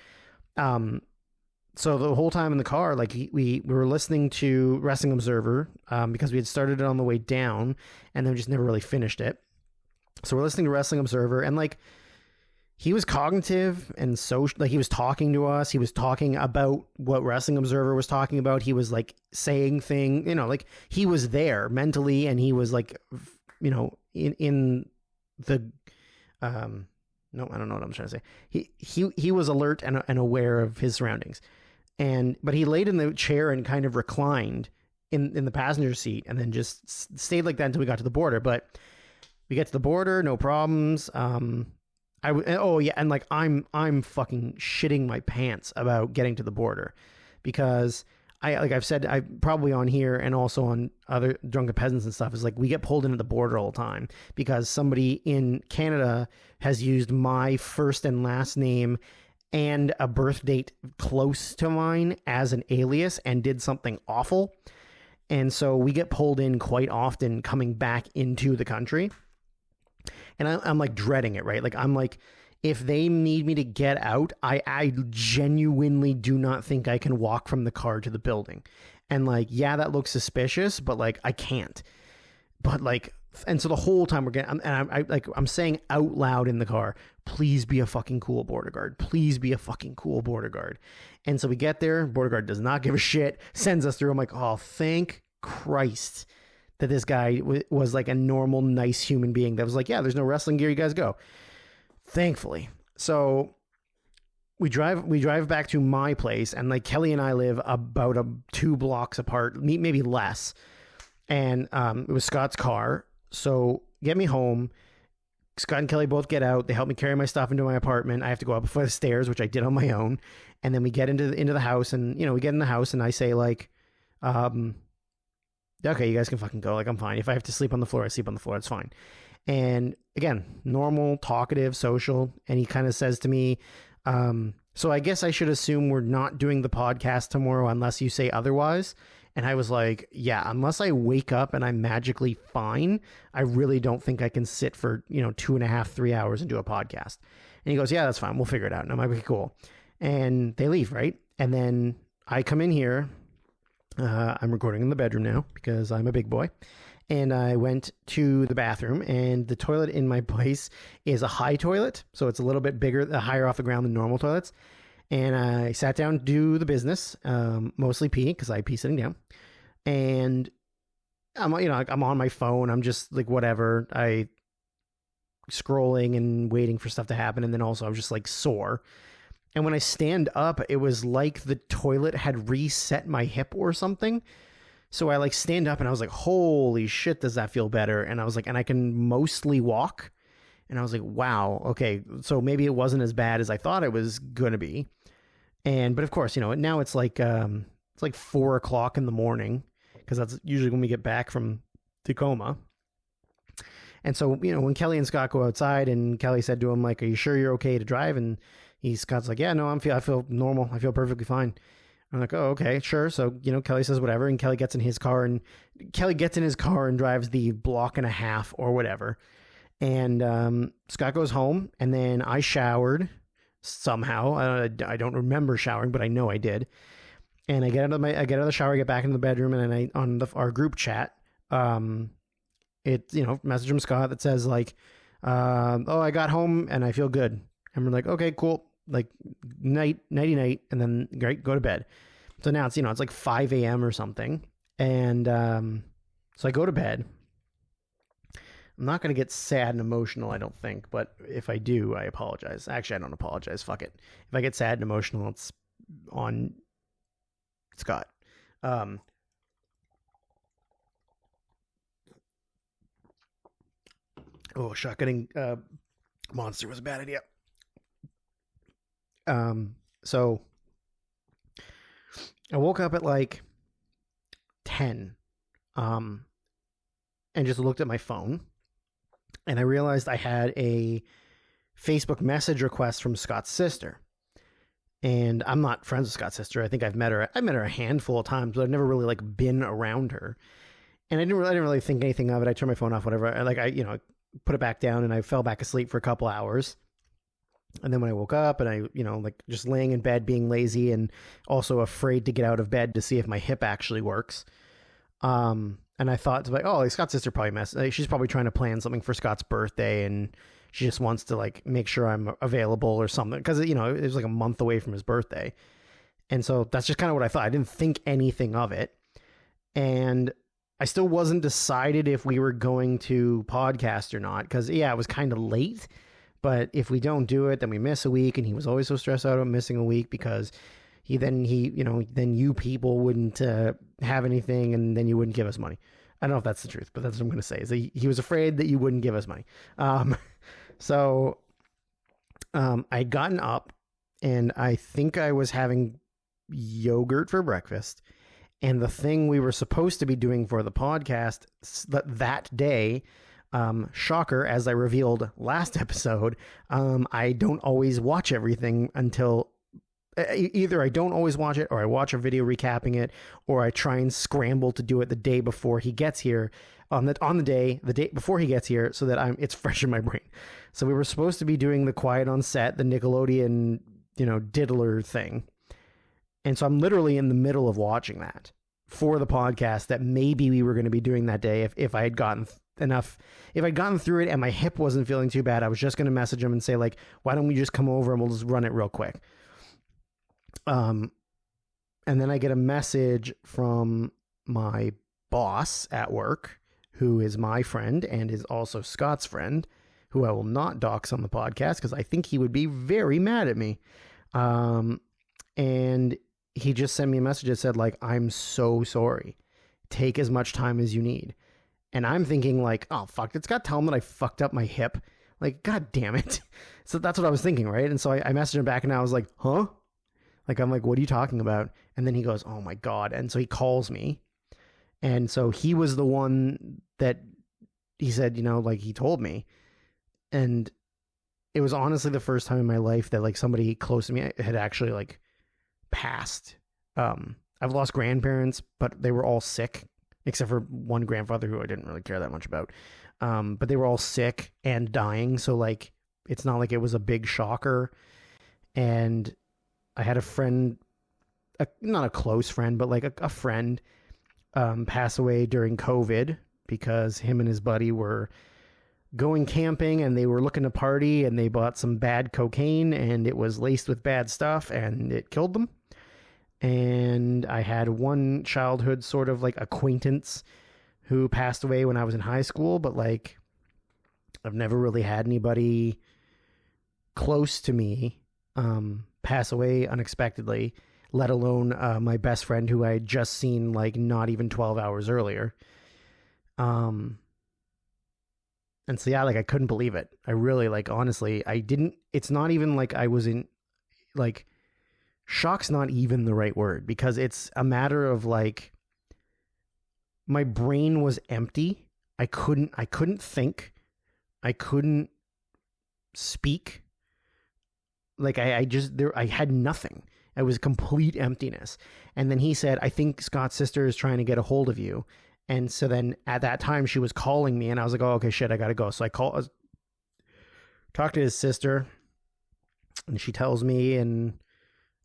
So the whole time in the car, like we were listening to Wrestling Observer because we had started it on the way down and then just never really finished it. So we're listening to Wrestling Observer, and like he was cognitive and social. Like he was talking to us. He was talking about what Wrestling Observer was talking about. He was like saying things, like he was there mentally, and he was like, in the no, I don't know what I'm trying to say. He was alert and aware of his surroundings. But he laid in the chair and kind of reclined in the passenger seat and then just stayed like that until we got to the border. But we get to the border, no problems. And like I'm fucking shitting my pants about getting to the border because I've said, I probably on here and also on other Drunken Peasants and stuff, is like we get pulled into the border all the time because somebody in Canada has used my first and last name and a birth date close to mine as an alias and did something awful. And so we get pulled in quite often coming back into the country. And I'm like dreading it, right? Like I'm like, if they need me to get out, I genuinely do not think I can walk from the car to the building. And like, yeah, that looks suspicious, but like I can't. But like, and so the whole time we're getting, I'm saying out loud in the car, please be a fucking cool border guard. Please be a fucking cool border guard. And so we get there, border guard does not give a shit, sends us through. I'm like, oh, thank Christ that this guy was like a normal, nice human being that was like, yeah, there's no wrestling gear, you guys go. Thankfully. So we drive back to my place, and like Kelly and I live about 2 blocks apart, maybe less. And it was Scott's car. So get me home. Scott and Kelly both get out. They help me carry my stuff into my apartment. I have to go up a flight of stairs, which I did on my own. And then we get into the house, and we get in the house, and I say like, okay, you guys can fucking go. Like, I'm fine. If I have to sleep on the floor, I sleep on the floor. It's fine. And again, normal, talkative, social. And he kind of says to me, so I guess I should assume we're not doing the podcast tomorrow unless you say otherwise. And I was like, yeah, unless I wake up and I'm magically fine, I really don't think I can sit for, 2.5, 3 hours and do a podcast. And he goes, yeah, that's fine. We'll figure it out. And I'm like, okay, cool. And they leave, right? And then I come in here. I'm recording in the bedroom now because I'm a big boy. And I went to the bathroom, and the toilet in my place is a high toilet. So it's a little bit bigger, higher off the ground than normal toilets. And I sat down to do the business, mostly pee because I pee sitting down. And I'm on my phone. I'm just like, whatever. I scrolling and waiting for stuff to happen. And then also I was just like sore. And when I stand up, it was like the toilet had reset my hip or something. So I like stand up and I was like, holy shit, does that feel better? And I was like, and I can mostly walk. And I was like, wow, okay. So maybe it wasn't as bad as I thought it was going to be. But of course, now it's like 4 o'clock in the morning because that's usually when we get back from Tacoma. And so, when Kelly and Scott go outside, and Kelly said to him, like, are you sure you're okay to drive? And Scott's like, yeah, no, I feel normal. I feel perfectly fine. I'm like, oh, okay, sure. So, Kelly says whatever, and Kelly gets in his car and drives the block and a half or whatever. And Scott goes home, and then I showered somehow. I don't remember showering, but I know I did. And I get out of the shower, I get back into the bedroom, and then on our group chat, message from Scott that says like, oh, I got home and I feel good. And we're like, okay, cool. Like nighty night. And then great, go to bed. So now it's, it's like 5 a.m. or something. And, so I go to bed. I'm not going to get sad and emotional, I don't think. But if I do, I apologize. Actually, I don't apologize. Fuck it. If I get sad and emotional, it's on Scott. Oh, shotgunning Monster was a bad idea. So I woke up at like 10. and just looked at my phone, and I realized I had a Facebook message request from Scott's sister. And I'm not friends with Scott's sister. I think I've met her a handful of times, but I've never really like been around her. And I didn't really think anything of it. I turned my phone off, whatever. I put it back down, and I fell back asleep for a couple hours. And then when I woke up, and I, just laying in bed, being lazy, and also afraid to get out of bed to see if my hip actually works. And I thought, like, oh, Scott's sister probably she's probably trying to plan something for Scott's birthday, and she just wants to like make sure I'm available or something, because it was like a month away from his birthday. And so that's just kind of what I thought. I didn't think anything of it. And I still wasn't decided if we were going to podcast or not, because it was kind of late. But if we don't do it, then we miss a week. And he was always so stressed out about missing a week, because then you people wouldn't have anything, and then you wouldn't give us money. I don't know if that's the truth, but that's what I'm going to say, is that he was afraid that you wouldn't give us money. So I'd gotten up, and I think I was having yogurt for breakfast. And the thing we were supposed to be doing for the podcast that day, shocker, as I revealed last episode, I don't always watch everything until either I don't always watch it, or I watch a video recapping it, or I try and scramble to do it the day before he gets here, the day before he gets here, so that it's fresh in my brain. So we were supposed to be doing the Quiet on Set, the Nickelodeon, diddler thing. And so I'm literally in the middle of watching that for the podcast that maybe we were going to be doing that day. If I had gotten if I'd gotten through it and my hip wasn't feeling too bad, I was just going to message him and say, like, why don't we just come over and we'll just run it real quick. And then I get a message from my boss at work, who is my friend and is also Scott's friend, who I will not dox on the podcast because I think he would be very mad at me. And he just sent me a message that said, like, I'm so sorry. Take as much time as you need. And I'm thinking, like, oh, fuck, it's got to tell him that I fucked up my hip. Like, God damn it. So that's what I was thinking, right? And so I messaged him back, and I was like, huh? Like, I'm like, what are you talking about? And then he goes, oh my God. And so he calls me. And so he was the one that he said, like, he told me. And it was honestly the first time in my life that, like, somebody close to me had actually, like, passed. I've lost grandparents, but they were all sick, except for one grandfather who I didn't really care that much about. But they were all sick and dying. So, like, it's not like it was a big shocker. And I had a friend, not a close friend, but like a friend, pass away during COVID because him and his buddy were going camping and they were looking to party, and they bought some bad cocaine, and it was laced with bad stuff, and it killed them. And I had one childhood sort of like acquaintance who passed away when I was in high school, but like I've never really had anybody close to me pass away unexpectedly, let alone my best friend who I had just seen like not even 12 hours earlier. And so, yeah, like I couldn't believe it. I really, like, honestly, it's not even like I was in, like, shock's not even the right word, because it's a matter of like, my brain was empty. I couldn't think. I couldn't speak. Like I had nothing. It was complete emptiness. And then he said, I think Scott's sister is trying to get a hold of you. And so then at that time she was calling me, and I was like, oh, okay, shit, I got to go. So I talked to his sister, and she tells me, and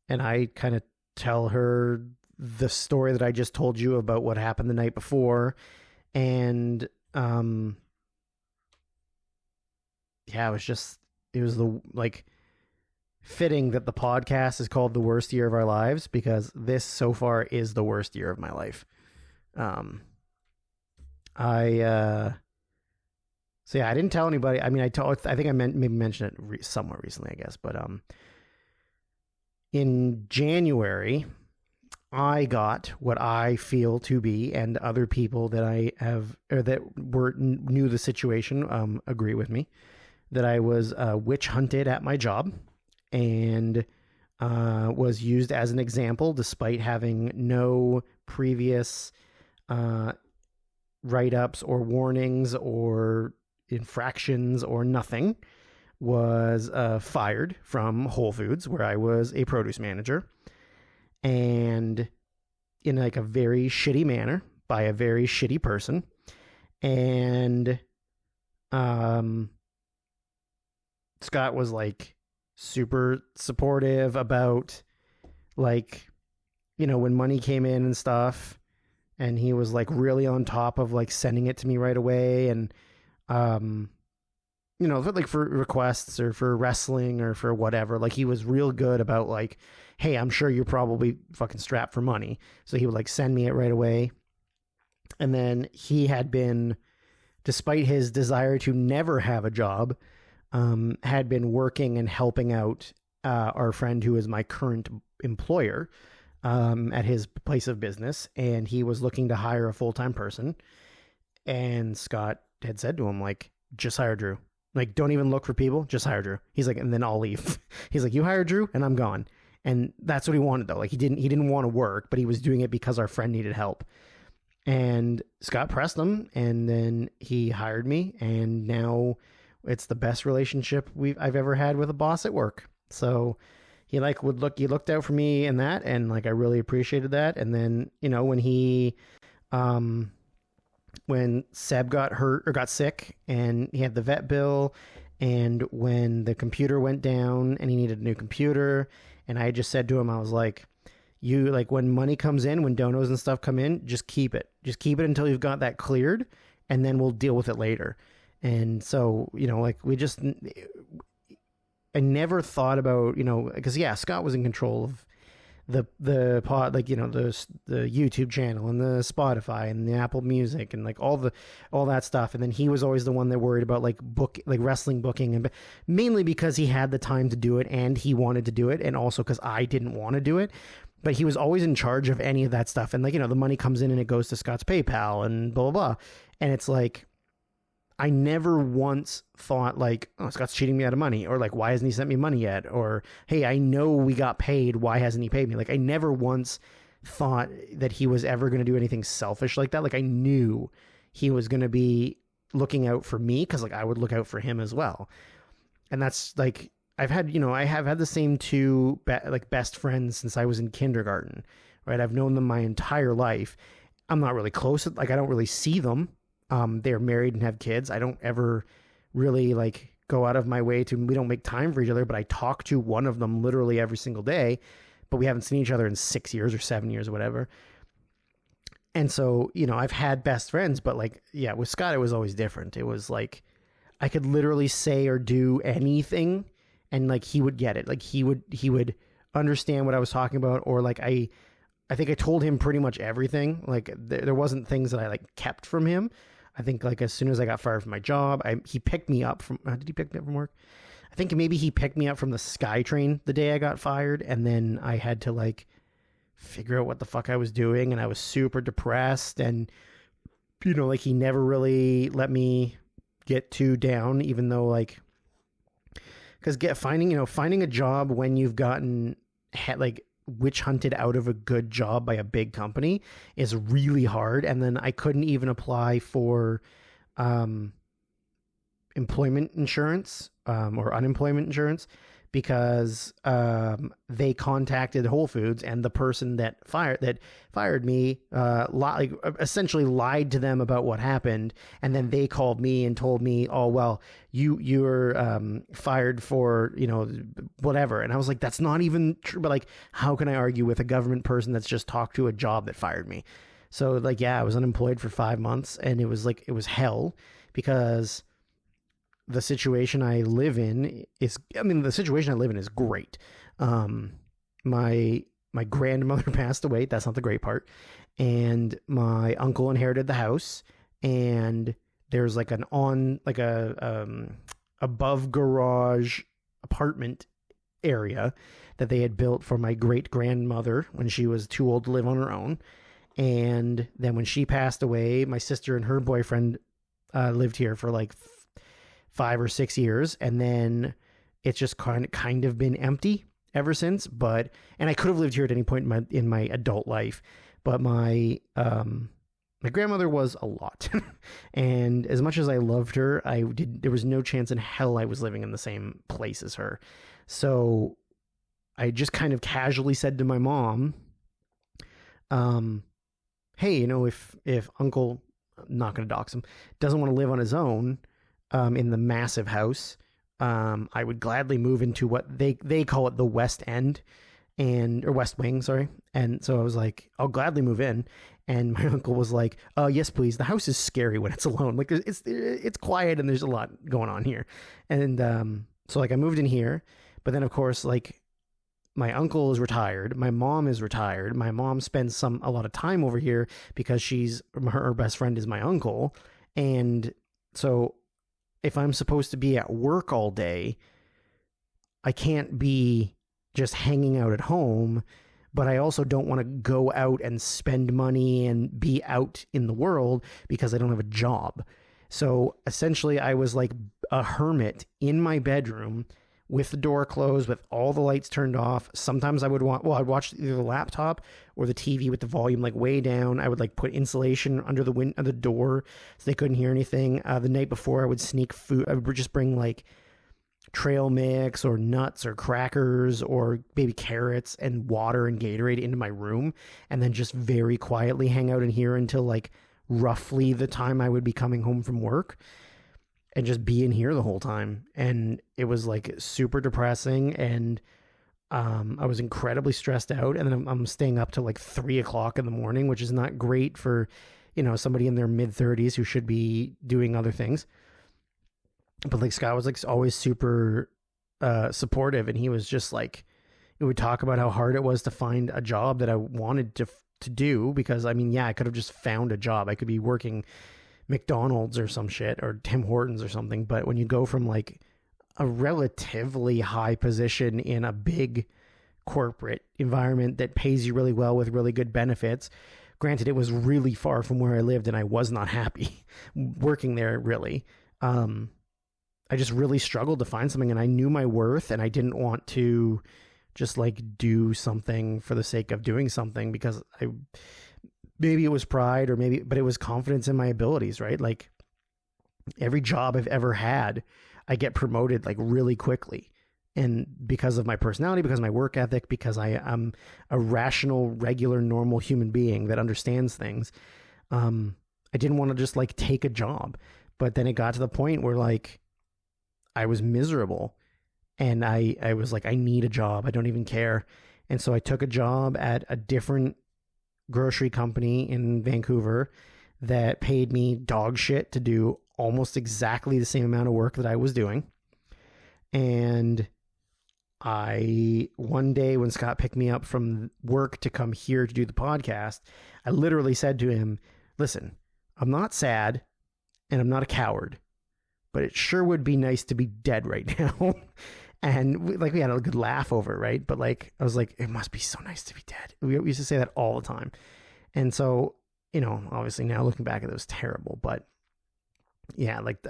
I kind of tell her the story that I just told you about what happened the night before. And, yeah, it was the, like, fitting that the podcast is called The Worst Year of Our Lives, because this so far is the worst year of my life. So yeah, I didn't tell anybody. I mean, I think I maybe mentioned it somewhat recently, I guess, but, in January, I got what I feel to be, and other people that I have, or that knew the situation, agree with me, that I was witch hunted at my job, and was used as an example despite having no previous write-ups or warnings or infractions or nothing, was fired from Whole Foods, where I was a produce manager, and in like a very shitty manner by a very shitty person. And Scott was like super supportive about, like, you know, when money came in and stuff, and he was like really on top of like sending it to me right away. And you know, like for requests or for wrestling or for whatever, like he was real good about like, hey, I'm sure you're probably fucking strapped for money, so he would like send me it right away. And then he had been, despite his desire to never have a job, had been working and helping out our friend who is my current employer at his place of business, and he was looking to hire a full-time person. And Scott had said to him, like, just hire Drew. Like, don't even look for people, just hire Drew. He's like, and then I'll leave. He's like, you hire Drew and I'm gone. And that's what he wanted, though. Like, he didn't want to work, but he was doing it because our friend needed help. And Scott pressed him, and then he hired me, and now it's the best relationship I've ever had with a boss at work. So he looked out for me in that, and like I really appreciated that. And then, you know, when Seb got hurt or got sick and he had the vet bill, and when the computer went down and he needed a new computer, and I just said to him, I was like, you, like, when money comes in, when donos and stuff come in, just keep it until you've got that cleared, and then we'll deal with it later. And so, you know, like, I never thought about, you know, because yeah, Scott was in control of the pod, like, you know, the YouTube channel and the Spotify and the Apple Music and like all that stuff. And then he was always the one that worried about like wrestling booking, and mainly because he had the time to do it and he wanted to do it, and also because I didn't want to do it. But he was always in charge of any of that stuff. And like, you know, the money comes in and it goes to Scott's PayPal and blah, blah, blah. And it's like, I never once thought like, oh, Scott's cheating me out of money, or like, why hasn't he sent me money yet? Or, hey, I know we got paid, why hasn't he paid me? Like, I never once thought that he was ever going to do anything selfish like that. Like, I knew he was going to be looking out for me, because like I would look out for him as well. And that's like, I have had the same two best friends since I was in kindergarten, right? I've known them my entire life. I'm not really close, like I don't really see them. They're married and have kids. I don't ever really like go out of my way we don't make time for each other, but I talk to one of them literally every single day, but we haven't seen each other in 6 years or 7 years or whatever. And so, you know, I've had best friends, but like, yeah, with Scott, it was always different. It was like, I could literally say or do anything, and like, he would get it. Like he would understand what I was talking about, or like, I think I told him pretty much everything. Like there wasn't things that I like kept from him. I think like as soon as I got fired from my job, he picked me up from, did he pick me up from work? I think maybe he picked me up from the SkyTrain the day I got fired. And then I had to like figure out what the fuck I was doing. And I was super depressed, and, you know, like he never really let me get too down, even though like, because finding a job when you've gotten like witch hunted out of a good job by a big company is really hard. And then I couldn't even apply for employment insurance or unemployment insurance, because they contacted Whole Foods, and the person that fired me essentially lied to them about what happened, and then they called me and told me, oh well, you're fired for, you know, whatever. And I was like, that's not even true. But like, how can I argue with a government person that's just talked to a job that fired me? So like, yeah, I was unemployed for 5 months, and it was hell, because the situation I live in is great. My grandmother passed away. That's not the great part. And my uncle inherited the house, and there's like above garage apartment area that they had built for my great grandmother when she was too old to live on her own. And then when she passed away, my sister and her boyfriend lived here for like 5 or 6 years, and then it's just kind of been empty ever since. And I could have lived here at any point in my adult life, but my My grandmother was a lot. And as much as I loved her, there was no chance in hell I was living in the same place as her. So I just kind of casually said to my mom, hey, you know, if Uncle, I'm not going to dox him, doesn't want to live on his own in the massive house, I would gladly move into what they call it the West End, or West Wing, sorry. And so I was like, I'll gladly move in. And my uncle was like, yes, please. The house is scary when it's alone. Like it's quiet and there's a lot going on here. And so like I moved in here, but then of course, like my uncle is retired. My mom is retired. My mom spends a lot of time over here because her best friend is my uncle. And so if I'm supposed to be at work all day, I can't be just hanging out at home, but I also don't want to go out and spend money and be out in the world because I don't have a job. So essentially I was like a hermit in my bedroom with the door closed, with all the lights turned off. Sometimes I'd watch either the laptop or the TV with the volume like way down. I would like put insulation under the door so they couldn't hear anything. The night before I would sneak food. I would just bring like trail mix or nuts or crackers or baby carrots and water and Gatorade into my room, and then just very quietly hang out in here until like roughly the time I would be coming home from work, and just be in here the whole time. And it was like super depressing, and I was incredibly stressed out. And then I'm staying up till like 3:00 in the morning, which is not great for, you know, somebody in their mid-30s who should be doing other things. But like Scott was like always super supportive, and he was just like, he would talk about how hard it was to find a job that I wanted to do, because I mean, yeah, I could have just found a job. I could be working McDonald's or some shit, or Tim Hortons or something. But when you go from like a relatively high position in a big corporate environment that pays you really well with really good benefits, granted, it was really far from where I lived and I was not happy working there, really. I just really struggled to find something, and I knew my worth, and I didn't want to just like do something for the sake of doing something, because maybe it was pride, but it was confidence in my abilities, right? Like every job I've ever had, I get promoted like really quickly. And because of my personality, because of my work ethic, because I am a rational, regular, normal human being that understands things, I didn't want to just like take a job. But then it got to the point where like I was miserable, and I was like, I need a job. I don't even care. And so I took a job at a different grocery company in Vancouver that paid me dog shit to do almost exactly the same amount of work that I was doing. And one day when Scott picked me up from work to come here to do the podcast, I literally said to him, listen, I'm not sad and I'm not a coward, but it sure would be nice to be dead right now. And we had a good laugh over it, right? But like, I was like, it must be so nice to be dead. We used to say that all the time. And so, you know, obviously now looking back at it was terrible, but yeah, like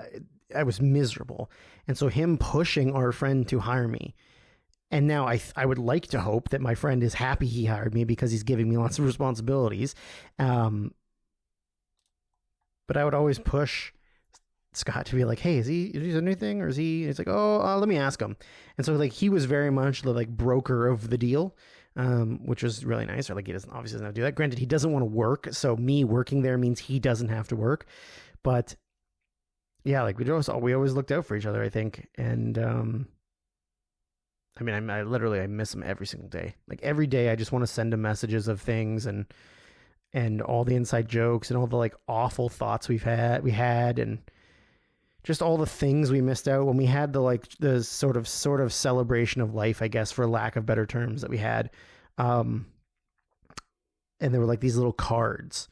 I was miserable. And so him pushing our friend to hire me, and now I would like to hope that my friend is happy he hired me because he's giving me lots of responsibilities. But I would always push Scott to be like, hey, is he doing anything, or is he? It's like, let me ask him. And so like he was very much the like broker of the deal, which was really nice. Or like he obviously doesn't have to do that. Granted, he doesn't want to work, so me working there means he doesn't have to work. But yeah, like we always looked out for each other, I think. And I mean, I literally miss him every single day. Like every day, I just want to send him messages of things and all the inside jokes and all the like awful thoughts we had, and just all the things we missed out when we had the sort of celebration of life, I guess, for lack of better terms, that we had. And there were like these little cards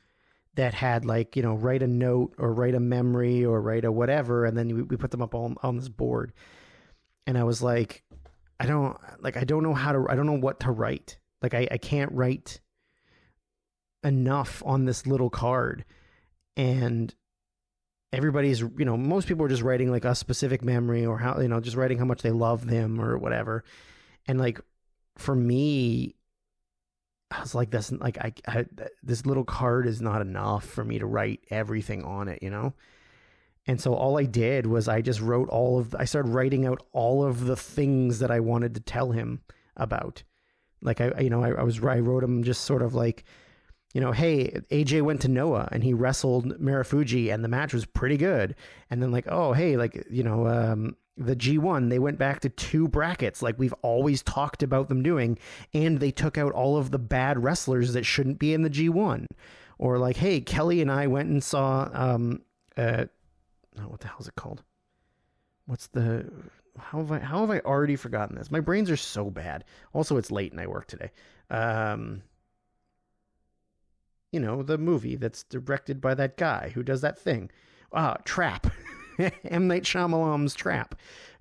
that had like, you know, write a note or write a memory or write a whatever. And then we put them up on this board. And I was like, I don't know what to write. Like I can't write enough on this little card. And everybody's, you know, most people are just writing like a specific memory, or how, you know, just writing how much they love them or whatever. And like, for me, I was like, this little card is not enough for me to write everything on it, And so all I did was I just I started writing out all of the things that I wanted to tell him about. Like I wrote him just sort of like, hey, AJ went to Noah and he wrestled Marufuji and the match was pretty good. And then like, oh, hey, like, the G1, they went back to 2 brackets like we've always talked about them doing, and they took out all of the bad wrestlers that shouldn't be in the G1. Or like, hey, Kelly and I went and saw what the hell is it called? How have I already forgotten this? My brains are so bad. Also, it's late and I work today. The movie that's directed by that guy who does that thing. Trap. M. Night Shyamalan's Trap.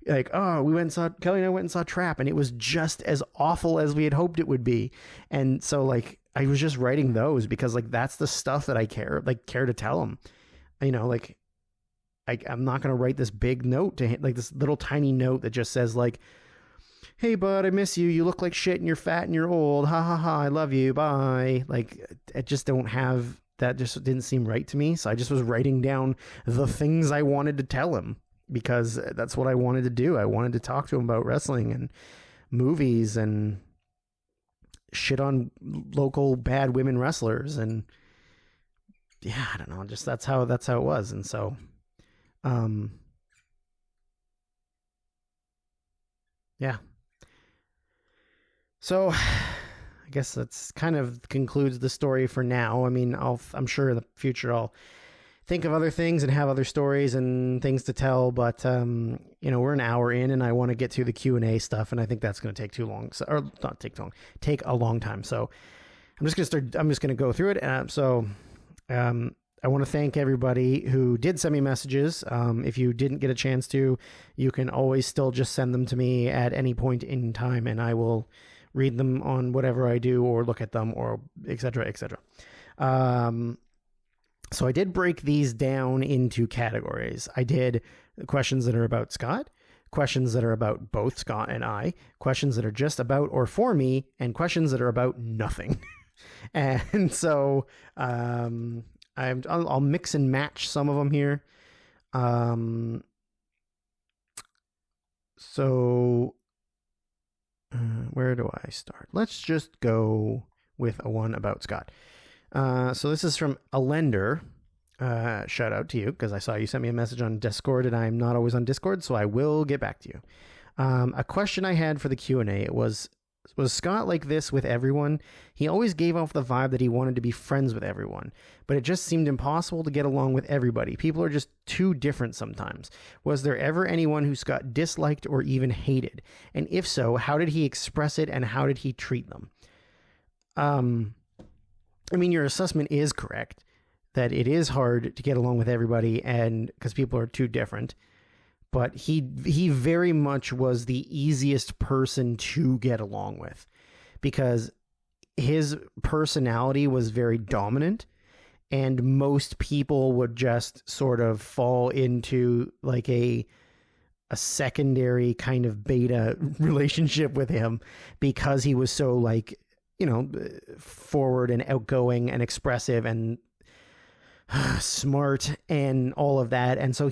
Like, Kelly and I went and saw Trap, and it was just as awful as we had hoped it would be. And so, like, I was just writing those because, like, that's the stuff that I care to tell him. Like, I'm not going to write this big note to him, like this little tiny note that just says, like, hey, bud, I miss you. You look like shit and you're fat and you're old. Ha ha ha. I love you. Bye. Like, I just don't have... That just didn't seem right to me. So I just was writing down the things I wanted to tell him because that's what I wanted to do. I wanted to talk to him about wrestling and movies and shit on local bad women wrestlers. And yeah, I don't know. Just that's how it was. And so, yeah. So I guess that's kind of concludes the story for now. I mean, I'm sure in the future I'll think of other things and have other stories and things to tell, but we're an hour in and I want to get to the Q&A stuff, and I think that's going to take too long. So, or not take too long, take a long time. So I'm just going to go through it. I want to thank everybody who did send me messages. If you didn't get a chance to, you can always still just send them to me at any point in time, and I will read them on whatever I do or look at them or et cetera, et cetera. So I did break these down into categories. I did questions that are about Scott, questions that are about both Scott and I, questions that are just about or for me, and questions that are about nothing. And so I'll mix and match some of them here. Where do I start? Let's just go with a one about Scott. So this is from a lender. Shout out to you because I saw you sent me a message on Discord, and I'm not always on Discord, so I will get back to you. A question I had for the Q&A was Scott like this with everyone? He always gave off the vibe that he wanted to be friends with everyone, but it just seemed impossible to get along with everybody. People are just too different sometimes. Was there ever anyone who Scott disliked or even hated? And if so, how did he express it and how did he treat them? I mean, your assessment is correct that it is hard to get along with everybody, and because people are too different. But he very much was the easiest person to get along with because his personality was very dominant, and most people would just sort of fall into like a secondary kind of beta relationship with him because he was so like, forward and outgoing and expressive and smart and all of that. And so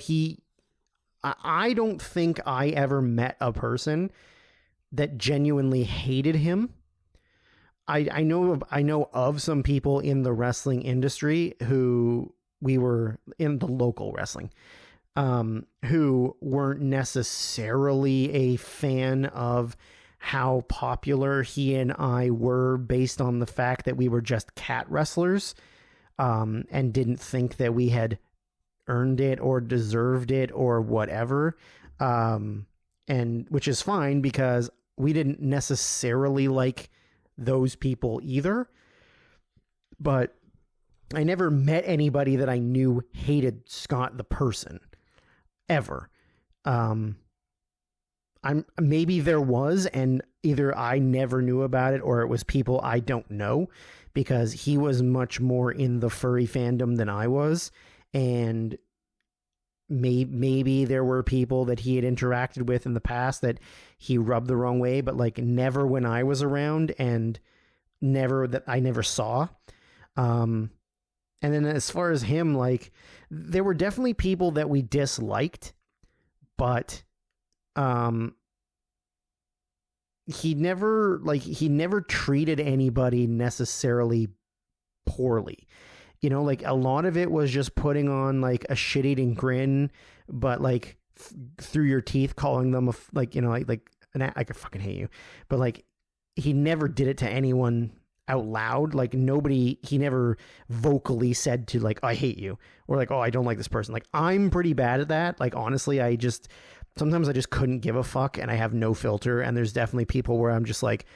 I don't think I ever met a person that genuinely hated him. I know of some people in the wrestling industry who we were in the local wrestling, who weren't necessarily a fan of how popular he and I were based on the fact that we were just cat wrestlers, and didn't think that we had earned it or deserved it or whatever. And which is fine because we didn't necessarily like those people either. But I never met anybody that I knew hated Scott the person ever. Maybe there was, and either I never knew about it or it was people I don't know, because he was much more in the furry fandom than I was. And maybe there were people that he had interacted with in the past that he rubbed the wrong way, but like never when I was around. And I never saw. And then as far as him, like, there were definitely people that we disliked, but he never treated anybody necessarily poorly. You know, like, a lot of it was just putting on like a shit-eating grin, but like through your teeth, calling them I could fucking hate you. But like, he never did it to anyone out loud. Like, he never vocally said to like, I hate you, or like, oh, I don't like this person. Like, I'm pretty bad at that. Like, honestly, sometimes I just couldn't give a fuck, and I have no filter. And there's definitely people where I'm just like,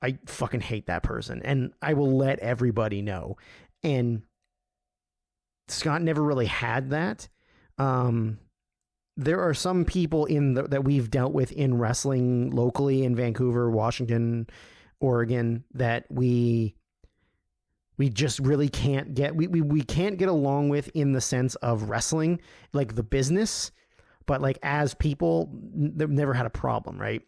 I fucking hate that person, and I will let everybody know. And Scott never really had that. There are some people that we've dealt with in wrestling locally in Vancouver, Washington, Oregon, that we just really can't get, we can't get along with, in the sense of wrestling, like the business, but like as people, they've never had a problem, right?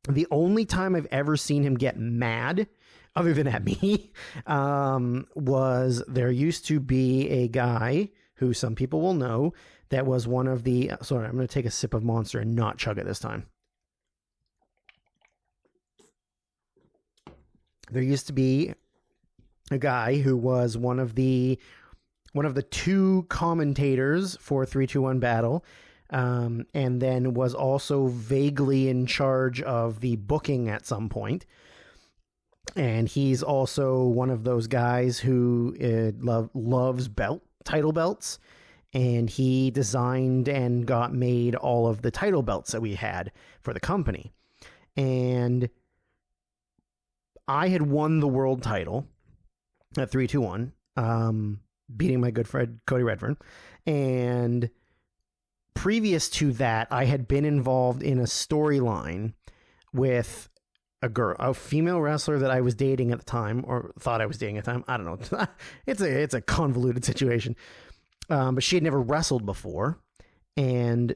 The only time I've ever seen him get mad, other than at me, was there used to be a guy who some people will know that was one of the... Sorry, I'm going to take a sip of Monster and not chug it this time. There used to be a guy who was one of the two commentators for 3-2-1 Battle, and then was also vaguely in charge of the booking at some point. And he's also one of those guys who loves title belts, and he designed and got made all of the title belts that we had for the company. And I had won the world title at 3-2-1, beating my good friend Cody Redfern. And previous to that, I had been involved in a storyline with a female wrestler that I was dating at the time, or thought I was dating at the time. I don't know. It's a convoluted situation. But she had never wrestled before, and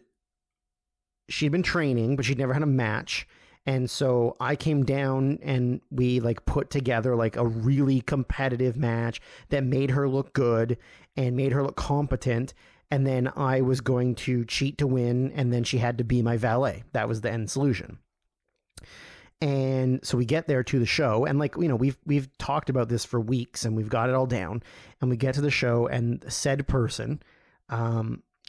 she'd been training, but she'd never had a match. And so I came down and we like put together like a really competitive match that made her look good and made her look competent. And then I was going to cheat to win, and then she had to be my valet. That was the end solution. And so we get there to the show, and like, you know, we've talked about this for weeks, and we've got it all down, and we get to the show, and said person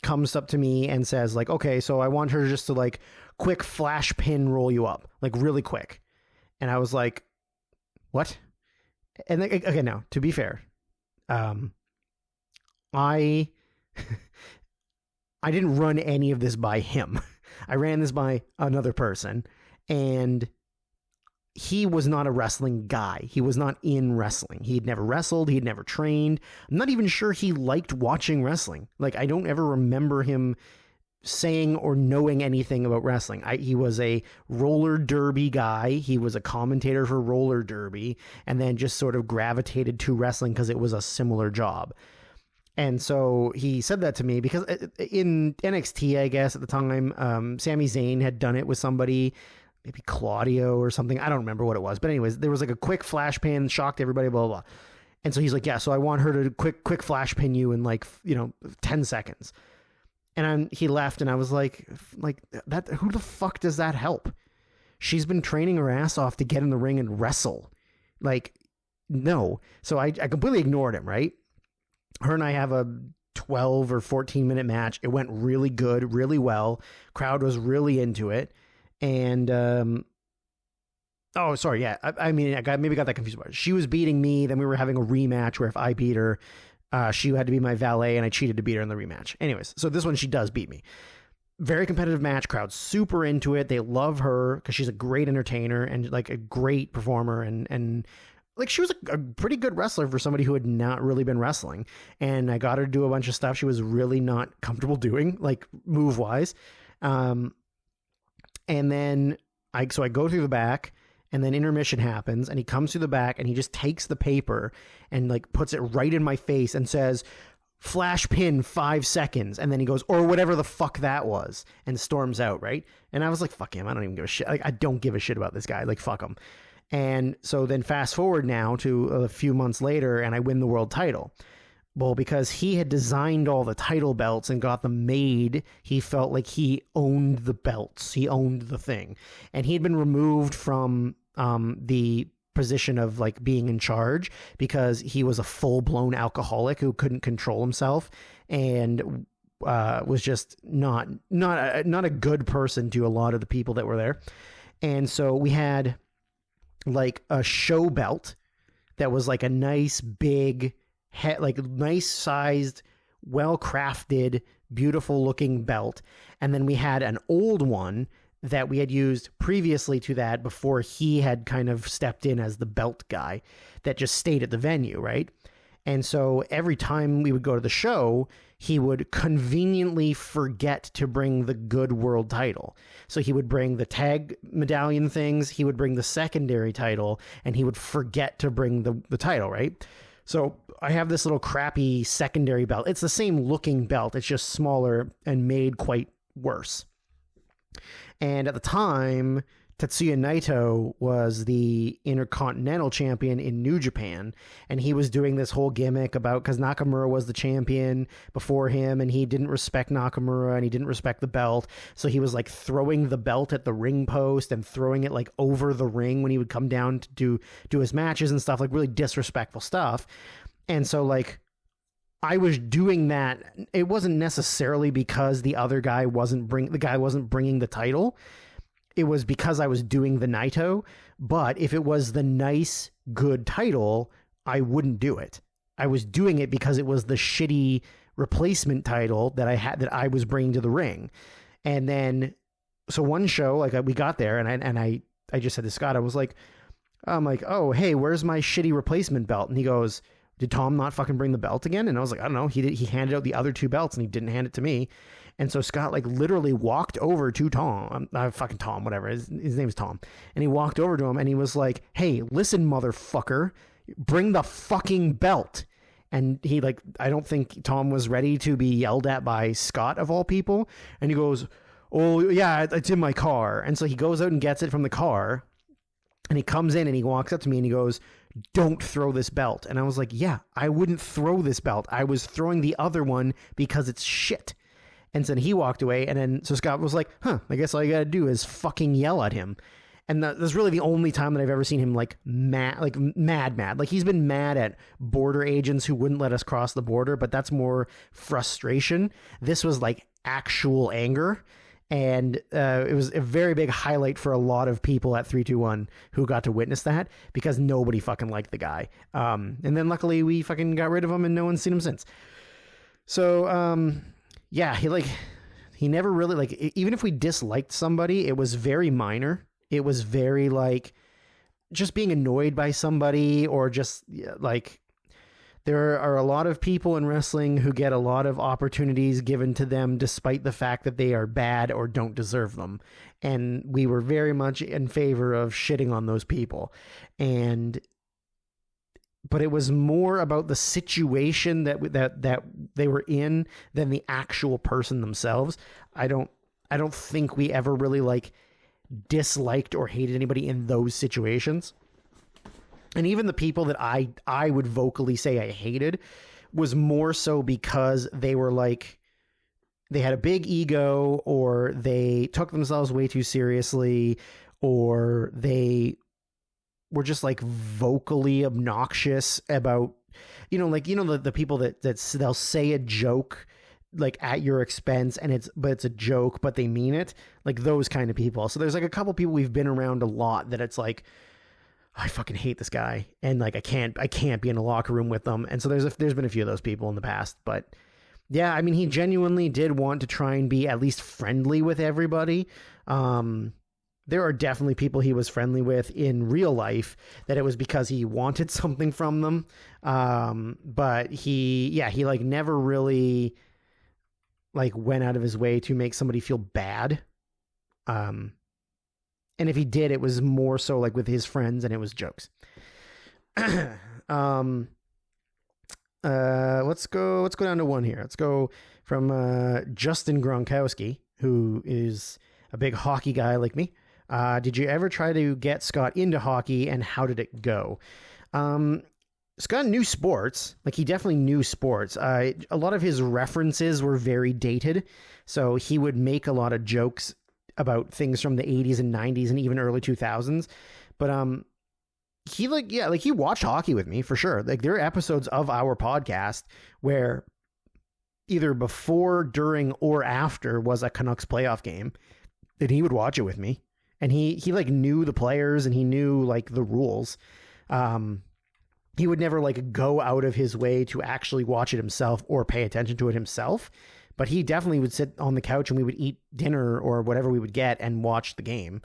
comes up to me and says like, okay, so I want her just to like quick flash pin roll you up, like really quick. And I was like, what? And like, okay, now to be fair, I didn't run any of this by him. I ran this by another person, and he was not a wrestling guy. He was not in wrestling. He'd never wrestled. He'd never trained. I'm not even sure he liked watching wrestling. Like, I don't ever remember him saying or knowing anything about wrestling. He was a roller derby guy. He was a commentator for roller derby, and then just sort of gravitated to wrestling because it was a similar job. And so he said that to me because in NXT, I guess at the time, Sami Zayn had done it with somebody, maybe Claudio or something. I don't remember what it was. But anyways, there was like a quick flash pin, shocked everybody, blah, blah, blah. And so he's like, yeah, so I want her to quick flash pin you in like, 10 seconds. And he left, and I was like that, who the fuck does that help? She's been training her ass off to get in the ring and wrestle. Like, no. So I completely ignored him, right? Her and I have a 12 or 14 minute match. It went really good, really well. Crowd was really into it. And, oh, sorry. Yeah. I mean, I maybe got that confused about it. She was beating me. Then we were having a rematch where if I beat her, she had to be my valet, and I cheated to beat her in the rematch. Anyways, so this one, she does beat me. Very competitive match. Crowd super into it. They love her because she's a great entertainer and like a great performer. And like, she was a pretty good wrestler for somebody who had not really been wrestling. And I got her to do a bunch of stuff she was really not comfortable doing, like move wise. And then I go through the back, and then intermission happens, and he comes through the back, and he just takes the paper and like puts it right in my face and says, flash pin 5 seconds. And then he goes, or whatever the fuck that was, and storms out. Right. And I was like, fuck him. I don't even give a shit. Like, I don't give a shit about this guy. Like, fuck him. And so then fast forward now to a few months later, and I win the world title. Well, because he had designed all the title belts and got them made, he felt like he owned the belts. He owned the thing. And he had been removed from the position of like being in charge because he was a full-blown alcoholic who couldn't control himself and was just not a good person to a lot of the people that were there. And so we had like a show belt that was like a nice big like nice sized, well crafted, beautiful looking belt. And then we had an old one that we had used previously to that before he had kind of stepped in as the belt guy that just stayed at the venue, right? And so every time we would go to the show, he would conveniently forget to bring the good world title. So he would bring the tag medallion things, he would bring the secondary title, and he would forget to bring the title, right? So I have this little crappy secondary belt. It's the same looking belt. It's just smaller and made quite worse. And at the time, Tetsuya Naito was the Intercontinental Champion in New Japan, and he was doing this whole gimmick about because Nakamura was the champion before him, and he didn't respect Nakamura, and he didn't respect the belt, so he was like throwing the belt at the ring post and throwing it like over the ring when he would come down to do his matches and stuff, like really disrespectful stuff. And so like I was doing that. It wasn't necessarily because the other guy wasn't bringing the title. It was because I was doing the Naito, but if it was the nice, good title, I wouldn't do it. I was doing it because it was the shitty replacement title that I was bringing to the ring. And then, so one show, like we got there and I just said to Scott, I'm like, oh, hey, where's my shitty replacement belt? And he goes, did Tom not fucking bring the belt again? And I was like, I don't know. He handed out the other two belts and he didn't hand it to me. And so Scott like literally walked over to Tom, fucking Tom, whatever. His name's Tom. And he walked over to him and he was like, hey, listen, motherfucker, bring the fucking belt. And he like, I don't think Tom was ready to be yelled at by Scott of all people. And he goes, oh yeah, it's in my car. And so he goes out and gets it from the car. And he comes in and he walks up to me and he goes, don't throw this belt. And I was like, yeah, I wouldn't throw this belt. I was throwing the other one because it's shit. And so he walked away. And then so Scott was like, I guess all you got to do is fucking yell at him. And that's really the only time that I've ever seen him like mad. Like he's been mad at border agents who wouldn't let us cross the border, but that's more frustration. This was like actual anger. And it was a very big highlight for a lot of people at 321 who got to witness that because nobody fucking liked the guy. And then luckily we fucking got rid of him and no one's seen him since. So, yeah, he never really like, even if we disliked somebody, it was very minor. It was very like just being annoyed by somebody or just like, there are a lot of people in wrestling who get a lot of opportunities given to them despite the fact that they are bad or don't deserve them. And we were very much in favor of shitting on those people. But it was more about the situation that they were in than the actual person themselves. I don't think we ever really like disliked or hated anybody in those situations. And even the people that I would vocally say I hated was more so because they were like, they had a big ego or they took themselves way too seriously or they were just like vocally obnoxious about, the people that they'll say a joke like at your expense and it's a joke, but they mean it, like those kind of people. So there's like a couple people we've been around a lot that it's like, I fucking hate this guy. And like, I can't be in a locker room with them. And so there's been a few of those people in the past, but yeah, I mean, he genuinely did want to try and be at least friendly with everybody. There are definitely people he was friendly with in real life that it was because he wanted something from them. But he like never really like went out of his way to make somebody feel bad. And if he did, it was more so like with his friends and it was jokes. Let's go down to one here. Let's go from Justin Gronkowski, who is a big hockey guy like me. Did you ever try to get Scott into hockey, and how did it go? Scott knew sports. Like, he definitely knew sports. A lot of his references were very dated, so he would make a lot of jokes about things from the 80s and 90s and even early 2000s. But he he watched hockey with me for sure. Like, there are episodes of our podcast where either before, during, or after was a Canucks playoff game, and he would watch it with me. And he like knew the players, and he knew like the rules. He would never like go out of his way to actually watch it himself or pay attention to it himself. But he definitely would sit on the couch and we would eat dinner or whatever we would get and watch the game.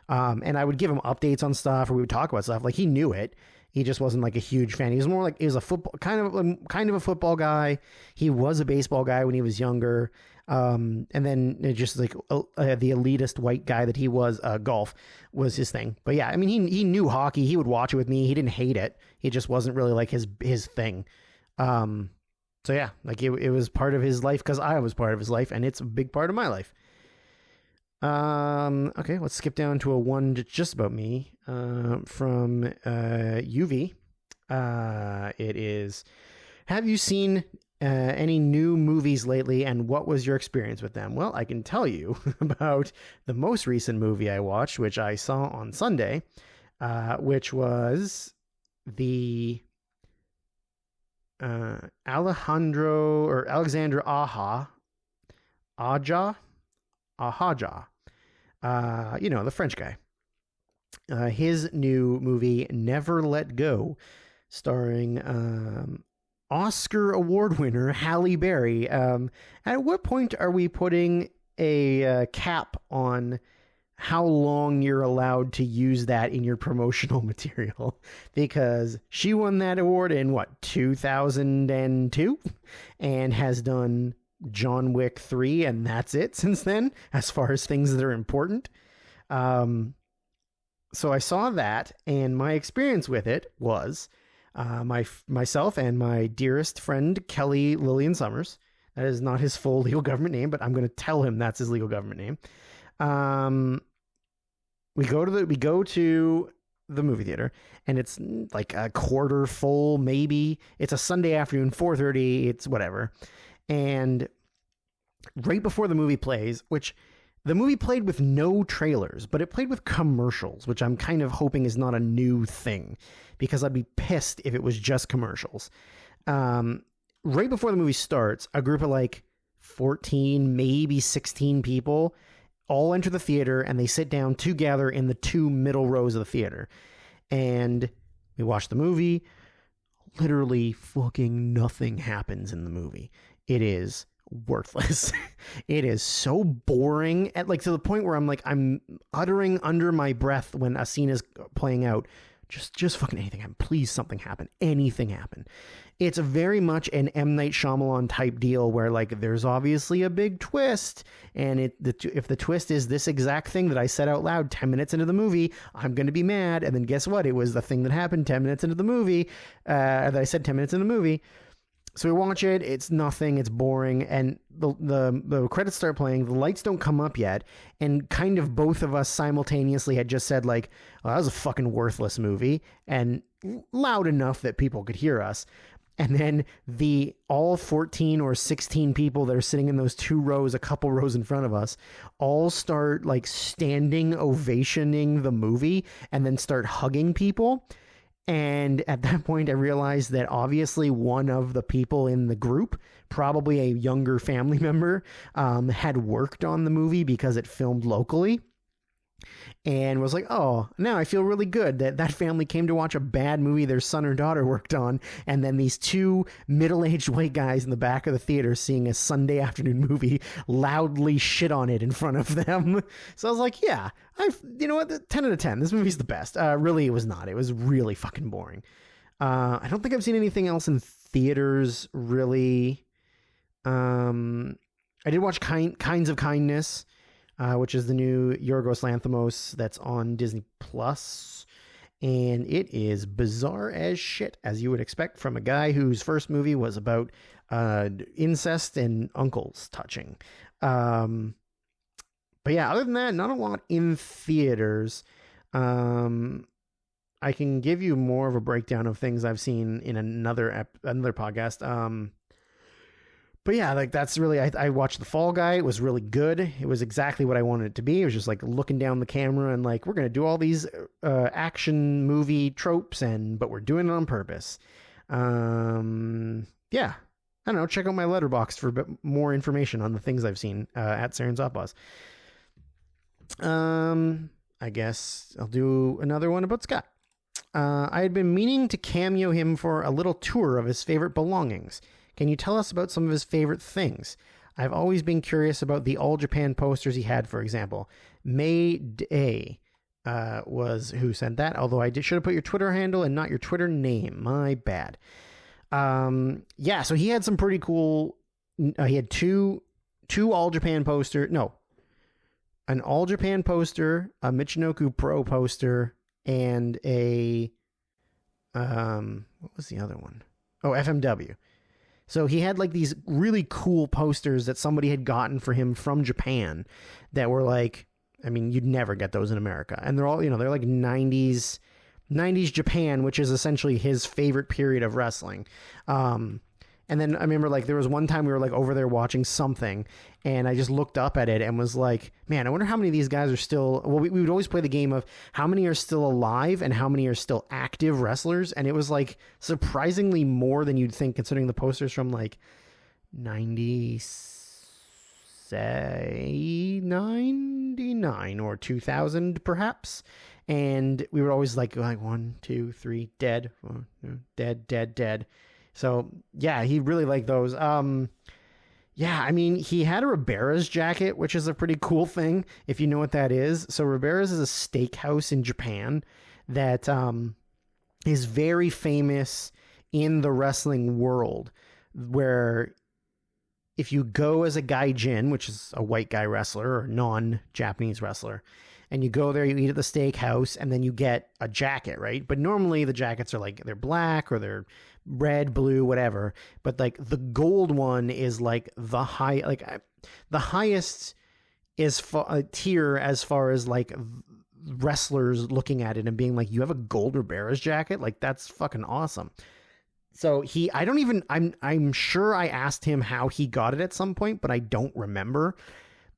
And I would give him updates on stuff, or we would talk about stuff. Like, he knew it. He just wasn't like a huge fan. He was more like, he was a football kind of a football guy. He was a baseball guy when he was younger. And then just like the elitist white guy that he was, golf was his thing. But yeah, I mean, he knew hockey. He would watch it with me. He didn't hate it. He just wasn't really like his thing. So yeah, like it was part of his life because I was part of his life, and it's a big part of my life. Okay, let's skip down to a one just about me, from UV. It is, have you seen any new movies lately, and what was your experience with them? Well, I can tell you about the most recent movie I watched, which I saw on Sunday, which was the Alexander Aja, the French guy. His new movie, Never Let Go, starring Oscar award winner Halle Berry. At what point are we putting a cap on how long you're allowed to use that in your promotional material? Because she won that award in 2002, and has done John Wick 3, and that's it since then, as far as things that are important. So I saw that, and my experience with it was myself and my dearest friend Kelly Lillian Summers. That is not his full legal government name, but I'm going to tell him that's his legal government name. We go to the movie theater, and it's like a quarter full, maybe. It's a Sunday afternoon, 4:30. It's whatever. And right before the movie plays, which the movie played with no trailers, but it played with commercials, which I'm kind of hoping is not a new thing, because I'd be pissed if it was just commercials. Right before the movie starts, a group of like 14, maybe 16 people all enter the theater, and they sit down together in the two middle rows of the theater. And we watch the movie. Literally fucking nothing happens in the movie. It is worthless. It is so boring, at like to the point where I'm uttering under my breath when a scene is playing out, just fucking anything happen. Please, something happen. Anything happen. It's very much an M. Night Shyamalan type deal where like there's obviously a big twist, and if the twist is this exact thing that I said out loud 10 minutes into the movie, I'm going to be mad. And then guess what? It was the thing that happened 10 minutes into the movie, that I said 10 minutes in the movie. So we watch it. It's nothing. It's boring. And the credits start playing. The lights don't come up yet. And kind of both of us simultaneously had just said like, oh, that was a fucking worthless movie. And loud enough that people could hear us. And then all 14 or 16 people that are sitting in those two rows, a couple rows in front of us, all start like standing ovationing the movie and then start hugging people. And at that point, I realized that obviously one of the people in the group, probably a younger family member, had worked on the movie because it filmed locally. And was like, oh, now I feel really good that family came to watch a bad movie their son or daughter worked on. And then these two middle-aged white guys in the back of the theater seeing a Sunday afternoon movie loudly shit on it in front of them. So I was like, yeah, you know what? 10 out of 10. This movie's the best. Really, it was not. It was really fucking boring. I don't think I've seen anything else in theaters, really. I did watch Kinds of Kindness, which is the new Yorgos Lanthimos that's on Disney Plus, and it is bizarre as shit, as you would expect from a guy whose first movie was about incest and uncles touching. But But yeah, other than that, not a lot in theaters. I can give you more of a breakdown of things I've seen in another podcast. But yeah, like that's really, I watched The Fall Guy. It was really good. It was exactly what I wanted it to be. It was just like looking down the camera and like, we're going to do all these action movie tropes, but we're doing it on purpose. Yeah. I don't know. Check out my letterbox for a bit more information on the things I've seen at Sarian Softpaws. I guess I'll do another one about Scott. I had been meaning to cameo him for a little tour of his favorite belongings. Can you tell us about some of his favorite things? I've always been curious about the All Japan posters he had, for example. May Day was who sent that, although I should have put your Twitter handle and not your Twitter name. My bad. Yeah, so he had some pretty cool... he had two All Japan poster... No. An All Japan poster, a Michinoku Pro poster, and a... what was the other one? Oh, FMW. So he had like these really cool posters that somebody had gotten for him from Japan that were like, I mean, you'd never get those in America. And they're all, they're like 90s Japan, which is essentially his favorite period of wrestling. And then I remember like there was one time we were like over there watching something and I just looked up at it and was like, man, I wonder how many of these guys are still, well, we would always play the game of how many are still alive and how many are still active wrestlers. And it was like surprisingly more than you'd think considering the posters from like 99 or 2000 perhaps. And we were always like 1, 2, 3, dead, dead. So yeah, he really liked those. Yeah, I mean, he had a Ribera's jacket, which is a pretty cool thing if you know what that is. So Ribera's is a steakhouse in Japan that is very famous in the wrestling world, where if you go as a gaijin, which is a white guy wrestler or non-Japanese wrestler, and you go there, you eat at the steakhouse, and then you get a jacket, right? But normally the jackets are like, they're black or they're red, blue, whatever. But like the gold one is like the highest is tier as far as like wrestlers looking at it and being like, you have a gold Ribera's jacket? Like, that's fucking awesome. So I'm sure I asked him how he got it at some point, but I don't remember.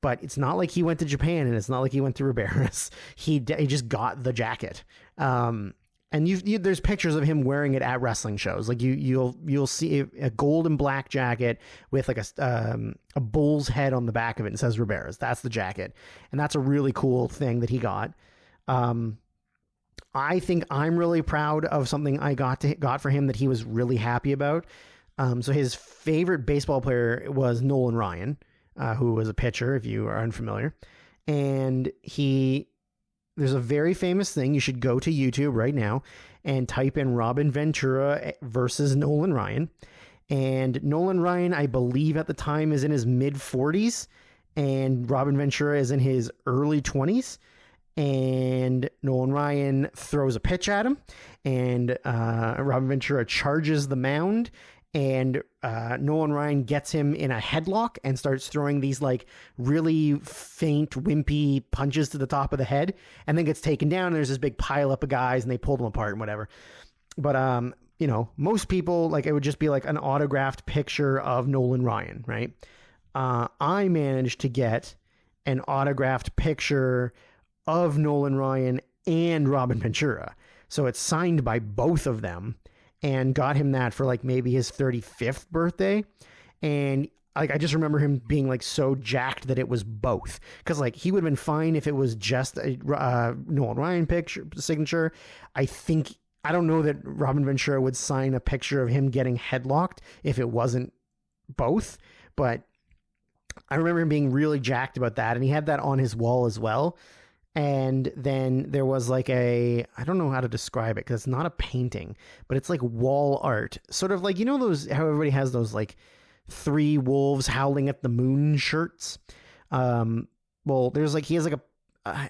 But it's not like he went to Japan and it's not like he went to Ribera's. He just got the jacket. And there's pictures of him wearing it at wrestling shows. Like you'll see a gold and black jacket with like a bull's head on the back of it and says Ribera's. That's the jacket. And that's a really cool thing that he got. I think I'm really proud of something I got for him that he was really happy about. So his favorite baseball player was Nolan Ryan, who was a pitcher, if you are unfamiliar. And there's a very famous thing. You should go to YouTube right now and type in Robin Ventura versus Nolan Ryan. And Nolan Ryan, I believe at the time, is in his mid 40s, and Robin Ventura is in his early 20s. And Nolan Ryan throws a pitch at him, and Robin Ventura charges the mound, and Nolan Ryan gets him in a headlock and starts throwing these like really faint, wimpy punches to the top of the head, and then gets taken down. And there's this big pile up of guys, and they pull them apart and whatever. But most people, like, it would just be like an autographed picture of Nolan Ryan, right? I managed to get an autographed picture of Nolan Ryan and Robin Ventura, so it's signed by both of them. And got him that for like maybe his 35th birthday. And like, I just remember him being like so jacked that it was both. Cause like he would have been fine if it was just a Nolan Ryan signature. I don't know that Robin Ventura would sign a picture of him getting headlocked if it wasn't both. But I remember him being really jacked about that. And he had that on his wall as well. And then there was like I don't know how to describe it because it's not a painting, but it's like wall art. Sort of like, those, how everybody has those like 3 wolves howling at the moon shirts. Well, there's like, he has like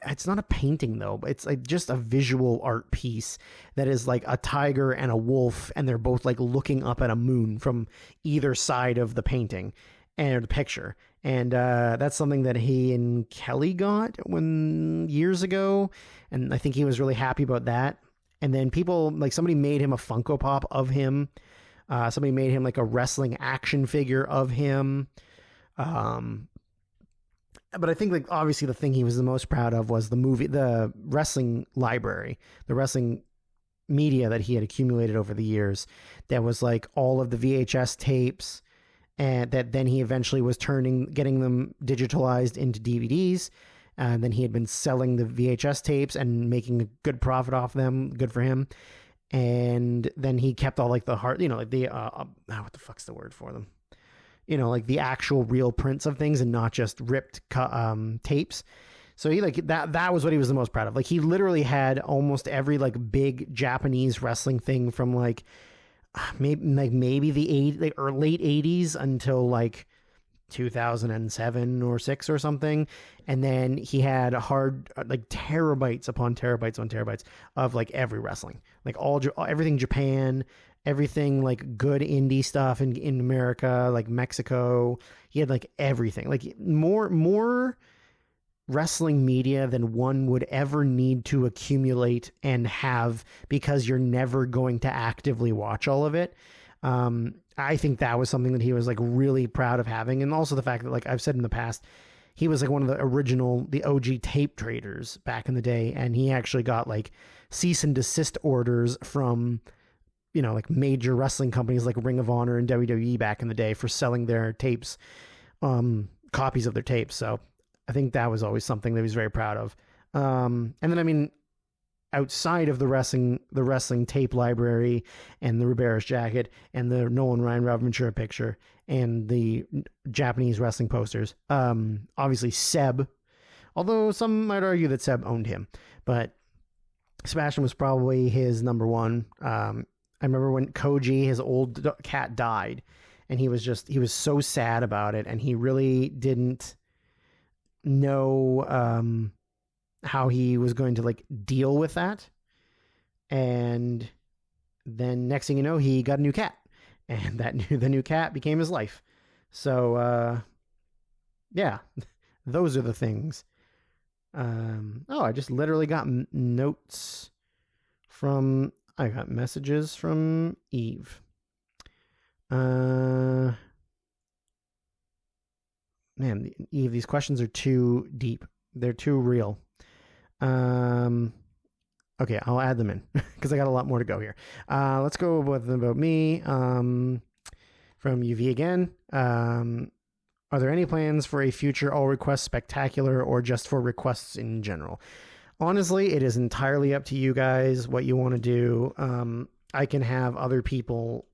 it's not a painting though, but it's like just a visual art piece that is like a tiger and a wolf. And they're both like looking up at a moon from either side of the painting and the picture. And that's something that he and Kelly got years ago, and I think he was really happy about that. And then people, like, somebody made him a Funko Pop of him. Somebody made him like a wrestling action figure of him. But I think, like, obviously the thing he was the most proud of was the wrestling library, the wrestling media that he had accumulated over the years. That was like all of the VHS tapes, and that then he eventually was getting them digitalized into DVDs. And then he had been selling the VHS tapes and making a good profit off them. Good for him. And then he kept all like the hard, like the, what the fuck's the word for them? Like the actual real prints of things and not just ripped tapes. So he like that was what he was the most proud of. Like he literally had almost every like big Japanese wrestling thing from like maybe the late 80s until like 2007 or 6 or something. And then he had like terabytes upon terabytes of like every wrestling, like everything Japan, everything like good indie stuff in America, like Mexico. He had like everything, like more wrestling media than one would ever need to accumulate and have, because you're never going to actively watch all of it. I think that was something that he was like really proud of having. And also the fact that, like I've said in the past, he was like one of the OG tape traders back in the day. And he actually got like cease and desist orders from, like major wrestling companies like Ring of Honor and WWE back in the day for selling their tapes, copies of their tapes. So I think that was always something that he was very proud of. And then, I mean, outside of the wrestling tape library and the Ribeiros jacket and the Nolan Ryan Rob Ventura picture and the Japanese wrestling posters, obviously Seb, although some might argue that Seb owned him, but Sebastian was probably his number one. I remember when Koji, his old cat, died, and he was so sad about it, and he really didn't know how he was going to like deal with that. And then next thing you know, he got a new cat, and the new cat became his life. So yeah, those are the things. I just literally got I got messages from Eve. Man, Eve, these questions are too deep. They're too real. Okay, I'll add them in because I got a lot more to go here. Let's go with about me. From UV again. Are there any plans for a future all request spectacular or just for requests in general? Honestly, it is entirely up to you guys what you want to do. I can have other people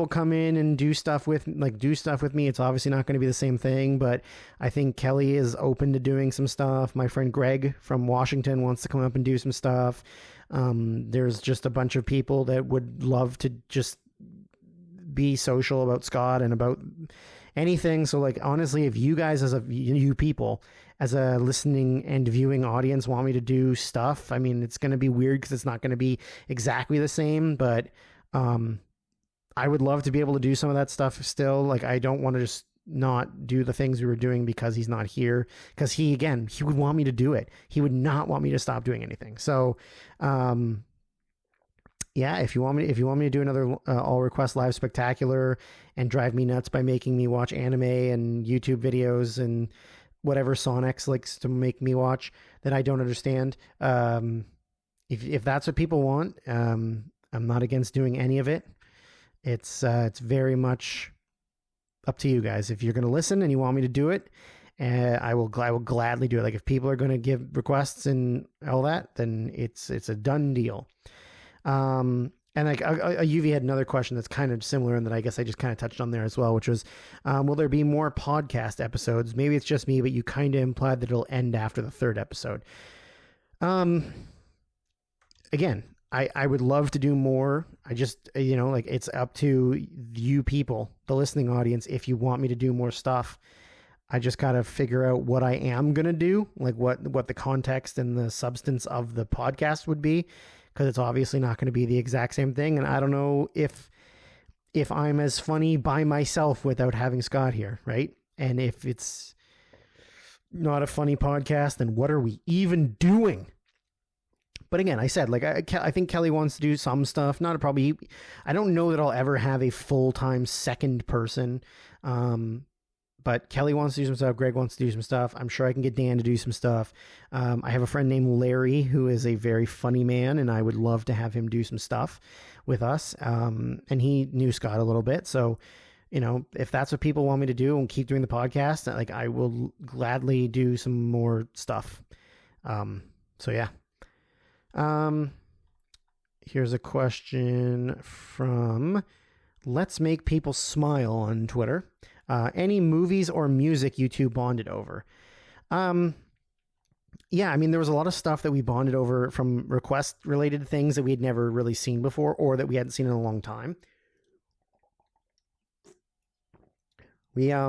come in and do stuff with me. It's obviously not going to be the same thing, but I think Kelly is open to doing some stuff. My friend Greg from Washington wants to come up and do some stuff. There's just a bunch of people that would love to just be social about Scott and about anything. So like, honestly, if you guys you people as a listening and viewing audience want me to do stuff, I mean, it's going to be weird because it's not going to be exactly the same, but, I would love to be able to do some of that stuff still. Like, I don't want to just not do the things we were doing because he's not here. Because he would want me to do it. He would not want me to stop doing anything. So, yeah, if you want me to do another all request live spectacular and drive me nuts by making me watch anime and YouTube videos and whatever Sonex likes to make me watch that I don't understand, if that's what people want, I'm not against doing any of it. It's very much up to you guys. If you're going to listen and you want me to do it, I will gladly do it. Like, if people are going to give requests and all that, then it's a done deal. And like UV had another question that's kind of similar, and that I guess I just kind of touched on there as well, which was, will there be more podcast episodes? Maybe it's just me, but you kind of implied that it'll end after the third episode. Again, I would love to do more. I just, like, it's up to you people, the listening audience, if you want me to do more stuff. I just got to figure out what I am going to do, like what the context and the substance of the podcast would be, because it's obviously not going to be the exact same thing. And I don't know if I'm as funny by myself without having Scott here, right? And if it's not a funny podcast, then what are we even doing? But again, I said, like, I think Kelly wants to do some stuff. Not a probably. I don't know that I'll ever have a full-time second person. But Kelly wants to do some stuff. Greg wants to do some stuff. I'm sure I can get Dan to do some stuff. I have a friend named Larry who is a very funny man, and I would love to have him do some stuff with us. And he knew Scott a little bit. So, you know, if that's what people want me to do and keep doing the podcast, like, I will gladly do some more stuff. So, yeah. Here's a question from Let's Make People Smile on Twitter. Any movies or music you two bonded over? Yeah, I mean, there was a lot of stuff that we bonded over from request-related things that we had never really seen before or that we hadn't seen in a long time. I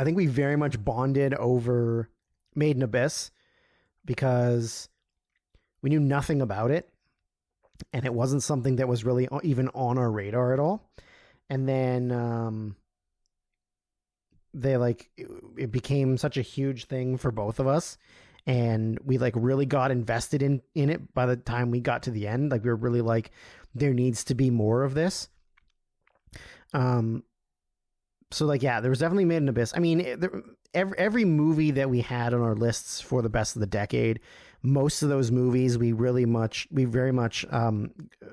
think we very much bonded over Made in Abyss because we knew nothing about it, and it wasn't something that was really even on our radar at all. And then it became such a huge thing for both of us, and we like really got invested in it by the time we got to the end. Like, we were really like, there needs to be more of this. So like, yeah, there was definitely Made in Abyss. I mean, every movie that we had on our lists for the best of the decade, most of those movies we very much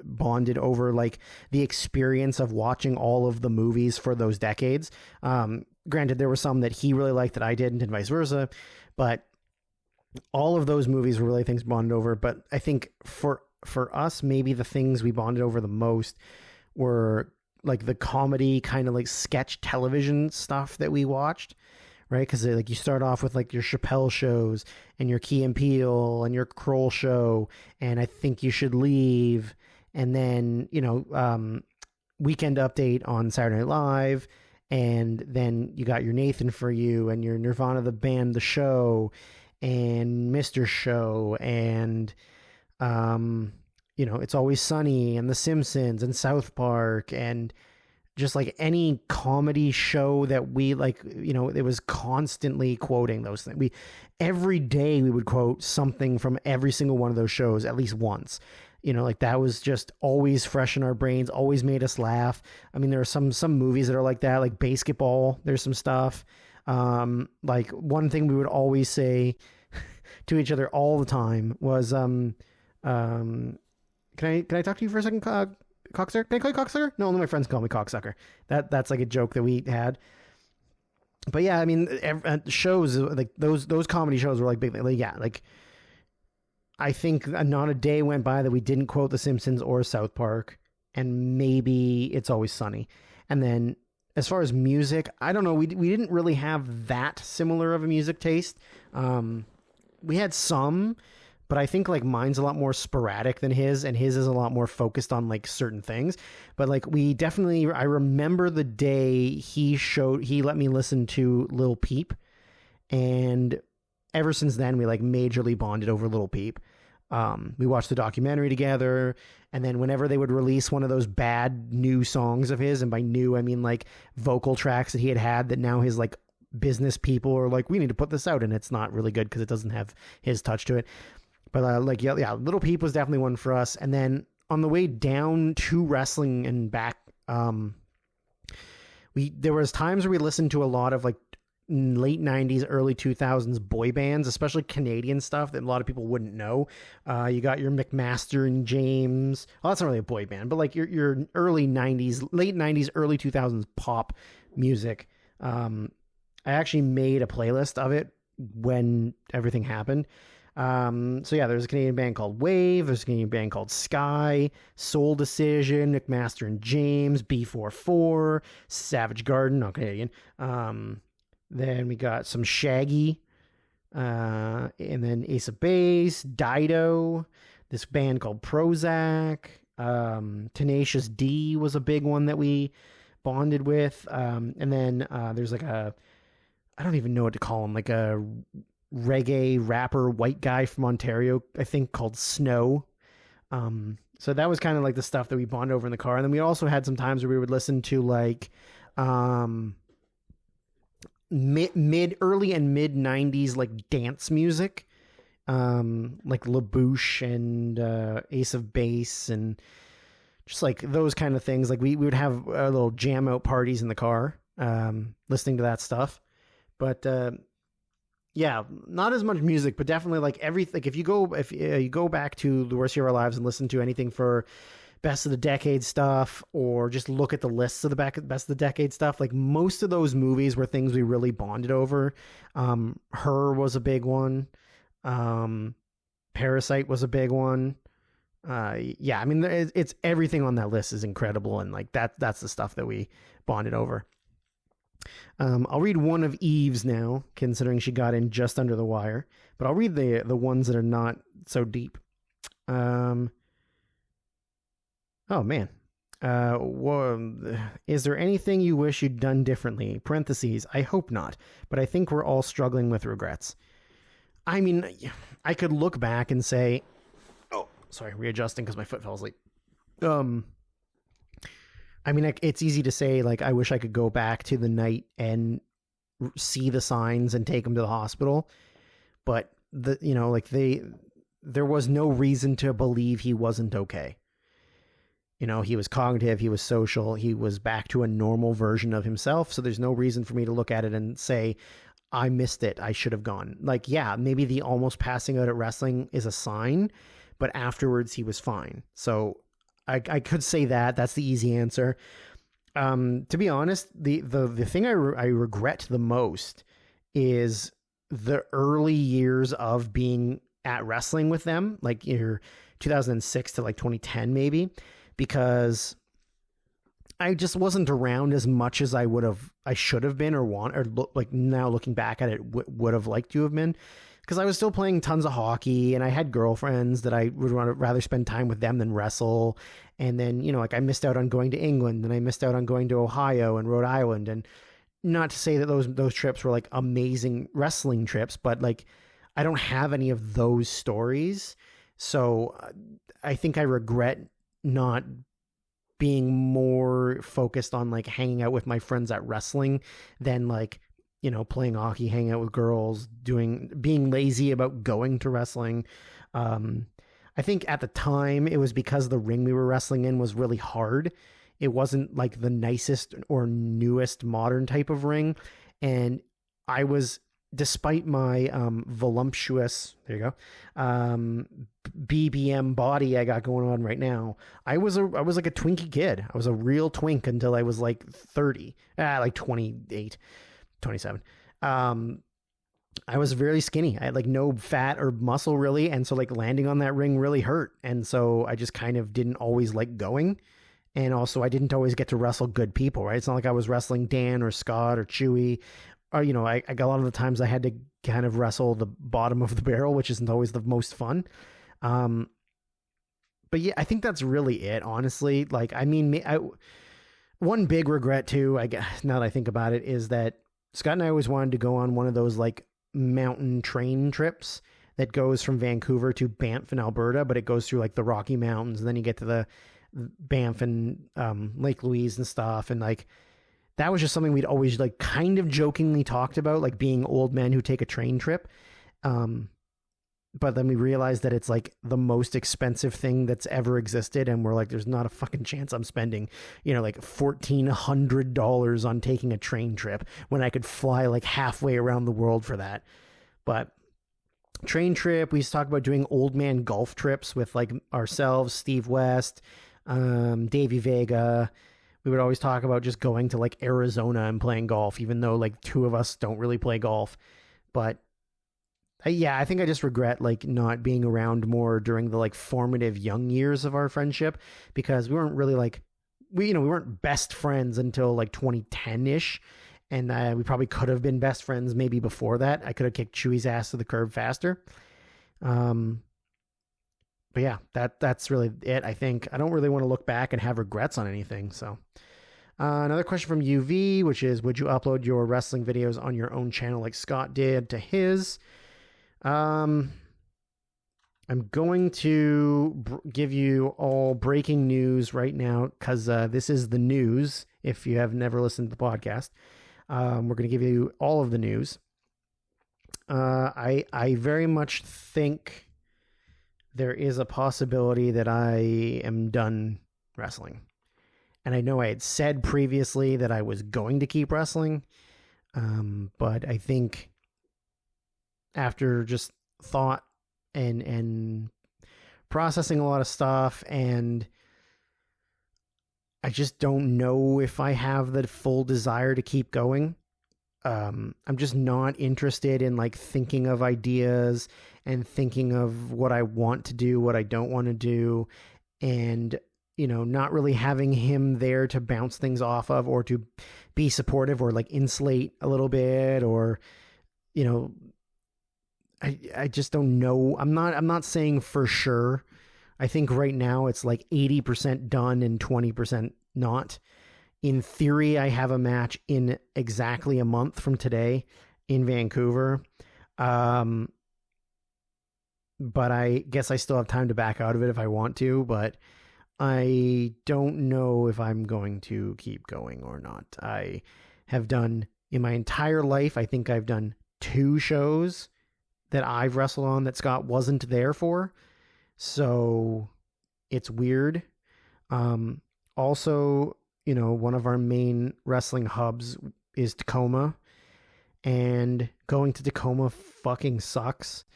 bonded over, like, the experience of watching all of the movies for those decades. Granted, there were some that he really liked that I didn't, and vice versa, but all of those movies were really things bonded over. But I think for us, maybe the things we bonded over the most were like the comedy kind of like sketch television stuff that we watched, right? Because like, you start off with like your Chappelle shows and your Key and Peele and your Kroll show, and I Think You Should Leave, and then, you know, Weekend Update on Saturday Night Live, and then you got your Nathan For You and your Nirvana the Band The Show and Mr. Show and you know, It's Always Sunny and The Simpsons and South Park, and just like any comedy show that we like, you know, it was constantly quoting those things. Every day we would quote something from every single one of those shows at least once. You know, like, that was just always fresh in our brains, always made us laugh. I mean, there are some movies that are like that, like Basketball. There's some stuff. Like, one thing we would always say to each other all the time was, can I talk to you for a second, cocksucker? Can I call you cocksucker? No, only my friends call me cocksucker. That's like a joke that we had. But yeah, I mean, shows like those comedy shows were like big. Like, yeah, like, I think not a day went by that we didn't quote The Simpsons or South Park, and maybe It's Always Sunny. And then as far as music, I don't know. We didn't really have that similar of a music taste. We had some, but I think like mine's a lot more sporadic than his, and his is a lot more focused on like certain things. But like, I remember the day he let me listen to Lil Peep, and ever since then we like majorly bonded over Lil Peep. We watched the documentary together, and then whenever they would release one of those bad new songs of his, and by new I mean like vocal tracks that he had that now his like business people are like, we need to put this out, and it's not really good because it doesn't have his touch to it. But like, yeah, Little Peep was definitely one for us. And then on the way down to wrestling and back, there was times where we listened to a lot of like late 90s, early 2000s boy bands, especially Canadian stuff that a lot of people wouldn't know. You got your McMaster and James. Well, that's not really a boy band, but like your early 90s, late 90s, early 2000s pop music. I actually made a playlist of it when everything happened. So yeah, there's a Canadian band called Wave, there's a Canadian band called Sky, Soul Decision, McMaster and James, B44, Savage Garden, not Canadian. Then we got some Shaggy, and then Ace of Base, Dido, this band called Prozac, Tenacious D was a big one that we bonded with. And then there's like I don't even know what to call him, like a reggae rapper, white guy from Ontario, I think, called Snow. So that was kind of like the stuff that we bonded over in the car. And then we also had some times where we would listen to like early and mid 90s like dance music, like LaBouche and Ace of Base and just like those kind of things. Like we would have little jam out parties in the car, listening to that stuff. But yeah, not as much music, but definitely like everything. Like if you go back to the worst year of our lives and listen to anything for best of the decade stuff, or just look at the lists of the best of the decade stuff, like most of those movies were things we really bonded over. Her was a big one. Parasite was a big one. Yeah, I mean, it's everything on that list is incredible, and like that's the stuff that we bonded over. I'll read one of Eve's now, considering she got in just under the wire, but I'll read the ones that are not so deep. Oh, man. Is there anything you wish you'd done differently? Parentheses, I hope not, but I think we're all struggling with regrets. I mean, I could look back and say, oh, sorry, readjusting because my foot fell asleep. I mean, it's easy to say, like, I wish I could go back to the night and see the signs and take him to the hospital, but there was no reason to believe he wasn't okay. You know, he was cognitive, he was social, he was back to a normal version of himself. So there's no reason for me to look at it and say, I missed it, I should have gone. Like, yeah, maybe the almost passing out at wrestling is a sign, but afterwards he was fine. So I could say that's the easy answer. To be honest, the thing I regret the most is the early years of being at wrestling with them, like your 2006 to like 2010 maybe, because I just wasn't around as much as I should have been like now looking back at it would have liked to have been, because I was still playing tons of hockey and I had girlfriends that I would rather spend time with them than wrestle. And then, you know, like I missed out on going to England and I missed out on going to Ohio and Rhode Island. And not to say that those trips were like amazing wrestling trips, but like I don't have any of those stories. So I think I regret not being more focused on like hanging out with my friends at wrestling than like, you know, playing hockey, hanging out with girls, being lazy about going to wrestling. I think at the time it was because the ring we were wrestling in was really hard. It wasn't like the nicest or newest modern type of ring. And I was, despite my voluptuous, there you go, BBM body I got going on right now, I was like a Twinkie kid. I was a real twink until I was like 30, like 28, 27. I was very skinny. I had like no fat or muscle really, and so like landing on that ring really hurt, and so I just kind of didn't always like going. And also I didn't always get to wrestle good people, right? It's not like I was wrestling Dan or Scott or Chewy. Or, you know, I got a lot of the times I had to kind of wrestle the bottom of the barrel, which isn't always the most fun. But yeah, I think that's really it, honestly. Like, I mean, one big regret too, I guess, now that I think about it, is that Scott and I always wanted to go on one of those like mountain train trips that goes from Vancouver to Banff in Alberta, but it goes through like the Rocky Mountains, and then you get to the Banff and Lake Louise and stuff, and like that was just something we'd always like kind of jokingly talked about, like being old men who take a train trip. But then we realized that it's like the most expensive thing that's ever existed. And we're like, there's not a fucking chance I'm spending, you know, like $1,400 on taking a train trip when I could fly like halfway around the world for that. But train trip, we used to talk about doing old man golf trips with like ourselves, Steve West, Davey, Vega. We would always talk about just going to like Arizona and playing golf, even though like two of us don't really play golf. But yeah, I think I just regret like not being around more during the like formative young years of our friendship, because we weren't really like, we weren't best friends until like 2010-ish. And we probably could have been best friends maybe before that. I could have kicked Chewy's ass to the curb faster. But yeah, that's really it, I think. I don't really want to look back and have regrets on anything. So another question from UV, which is, would you upload your wrestling videos on your own channel like Scott did to his? I'm going to give you all breaking news right now, because this is the news if you have never listened to the podcast. We're going to give you all of the news. I very much think there is a possibility that I am done wrestling. And I know I had said previously that I was going to keep wrestling, but I think after just thought and processing a lot of stuff, and I just don't know if I have the full desire to keep going. I'm just not interested in like thinking of ideas and thinking of what I want to do, what I don't want to do, and not really having him there to bounce things off of or to be supportive or like insulate a little bit, or I just don't know. I'm not saying for sure. I think right now it's like 80% done and 20% not. In theory, I have a match in exactly a month from today in Vancouver. But I guess I still have time to back out of it if I want to, but I don't know if I'm going to keep going or not. I have done, in my entire life, I think I've done 2 shows that I've wrestled on that Scott wasn't there for. So it's weird. Also, one of our main wrestling hubs is Tacoma, and going to Tacoma fucking sucks.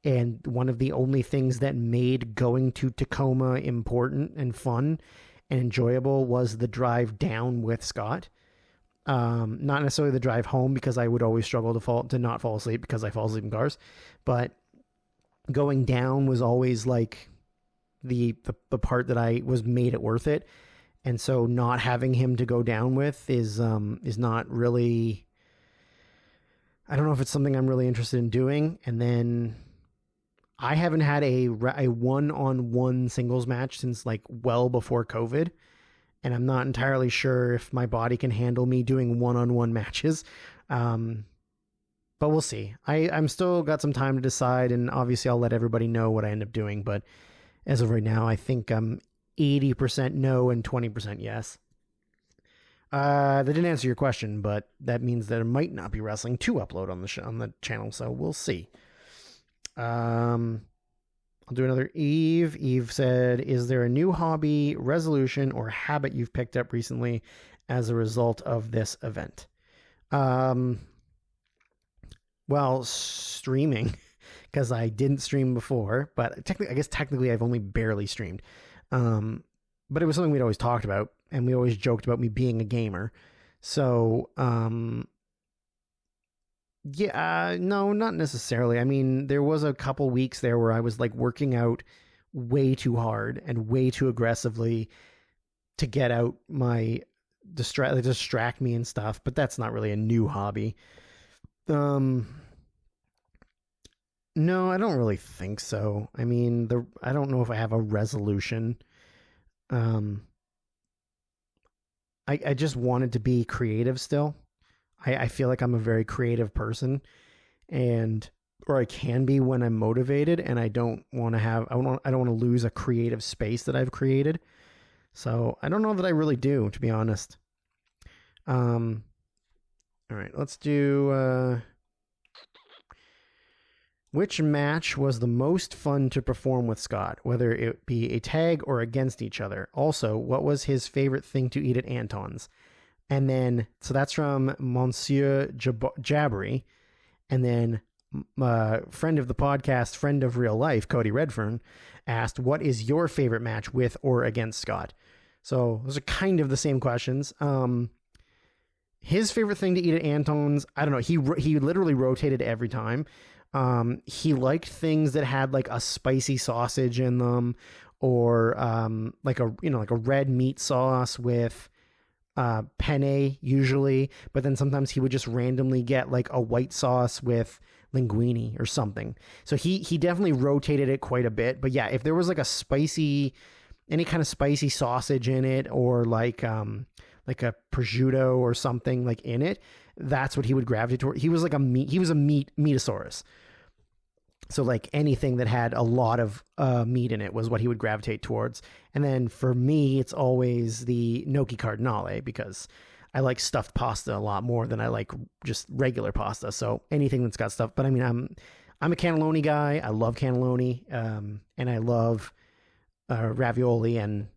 And one of the only things that made going to Tacoma important and fun and enjoyable was the drive down with Scott. Not necessarily the drive home, because I would always struggle to not fall asleep because I fall asleep in cars. But going down was always like the part that I was made it worth it. And so not having him to go down with is not really, I don't know if it's something I'm really interested in doing. And then I haven't had a one-on-one singles match since like well before COVID. And I'm not entirely sure if my body can handle me doing one-on-one matches. But we'll see. I'm still got some time to decide, and obviously I'll let everybody know what I end up doing. But as of right now, I think I'm 80% no and 20% yes. That didn't answer your question, but that means that it might not be wrestling to upload on the channel, so we'll see. I'll do another Eve. Eve said, is there a new hobby, resolution, or habit you've picked up recently as a result of this event? Well, streaming, because I didn't stream before, but technically I've only barely streamed. But it was something we'd always talked about, and we always joked about me being a gamer. So, yeah, no, not necessarily. I mean, there was a couple weeks there where I was like working out way too hard and way too aggressively to get out my distract me and stuff, but that's not really a new hobby. No, I don't really think so. I mean, I don't know if I have a resolution. I just wanted to be creative still. I feel like I'm a very creative person, or I can be when I'm motivated, and I don't want to lose a creative space that I've created. So I don't know that I really do, to be honest. All right, let's do, which match was the most fun to perform with Scott, whether it be a tag or against each other? Also, what was his favorite thing to eat at Anton's? And then, so that's from Monsieur Jabbery. And then, friend of the podcast, friend of real life, Cody Redfern, asked, what is your favorite match with or against Scott? So those are kind of the same questions. His favorite thing to eat at Anton's, I don't know. He literally rotated every time. He liked things that had like a spicy sausage in them, or like a red meat sauce with penne usually, but then sometimes he would just randomly get like a white sauce with linguine or something. So he definitely rotated it quite a bit. But yeah, if there was like any kind of spicy sausage in it, or like a prosciutto or something like in it, that's what he would gravitate toward. He was a meatosaurus. So like anything that had a lot of meat in it was what he would gravitate towards. And then for me, it's always the gnocchi cardinale, because I like stuffed pasta a lot more than I like just regular pasta. So anything that's got stuff. But I mean, I'm a cannelloni guy. I love cannelloni, and I love ravioli and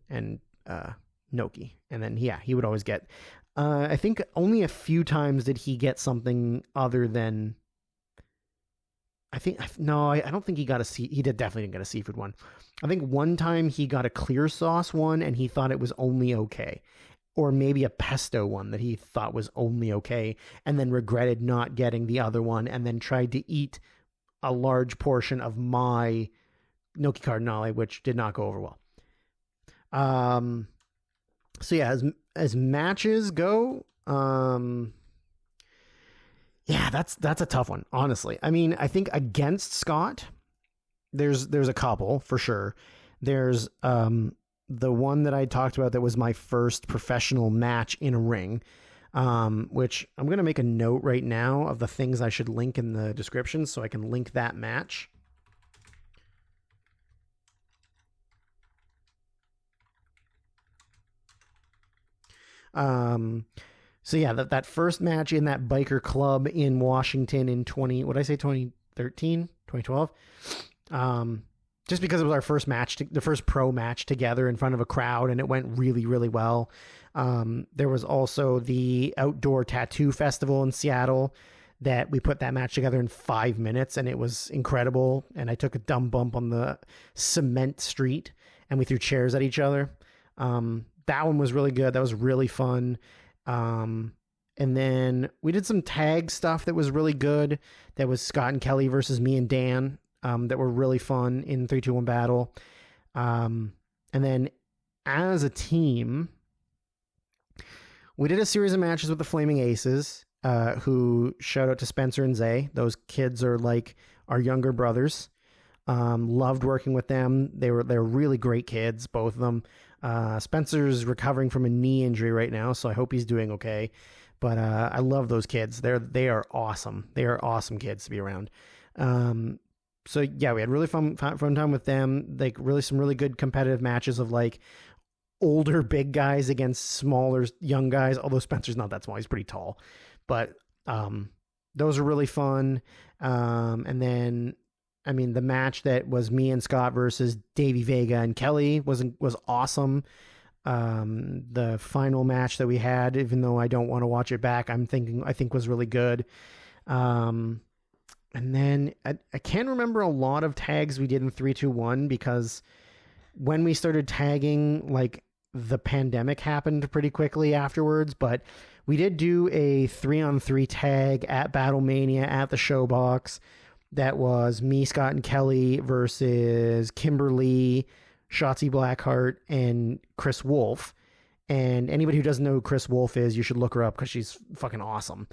gnocchi. And then he would always get. I think only a few times did he get something other than. I don't think he got he definitely didn't get a seafood one. I think one time he got a clear sauce one and he thought it was only okay. Or maybe a pesto one that he thought was only okay and then regretted not getting the other one and then tried to eat a large portion of my gnocchi cardinale, which did not go over well. So yeah, as matches go, yeah, that's a tough one, honestly. I mean, I think against Scott, there's a couple for sure. There's the one that I talked about that was my first professional match in a ring, which I'm going to make a note right now of the things I should link in the description so I can link that match. So yeah, that first match in that biker club in Washington in 2013, 2012. Just because it was our first match, the first pro match together in front of a crowd, and it went really, really well. There was also the outdoor tattoo festival in Seattle that we put that match together in 5 minutes, and it was incredible. And I took a dumb bump on the cement street, and we threw chairs at each other. That one was really good. That was really fun. And then we did some tag stuff that was really good. That was Scott and Kelly versus me and Dan. That were really fun in 3-2-1 battle. And then as a team, we did a series of matches with the Flaming Aces, who shout out to Spencer and Zay. Those kids are like our younger brothers. Loved working with them. They're really great kids, both of them. Spencer's recovering from a knee injury right now, so I hope he's doing okay. But I love those kids. They are awesome. They are awesome kids to be around. So yeah, we had really fun time with them. Like really some really good competitive matches of like older big guys against smaller young guys. Although Spencer's not that small, he's pretty tall. But those are really fun. And then I mean the match that was me and Scott versus Davey, Vega, and Kelly was awesome. The final match that we had, even though I don't want to watch it back, I think was really good. And then I can't remember a lot of tags we did in 3-2-1 because when we started tagging, like the pandemic happened pretty quickly afterwards, but we did do a 3-on-3 tag at Battlemania at the Showbox. That was me, Scott, and Kelly versus Kimberly, Shotzi Blackheart, and Chris Wolf. And anybody who doesn't know who Chris Wolf is, you should look her up because she's fucking awesome.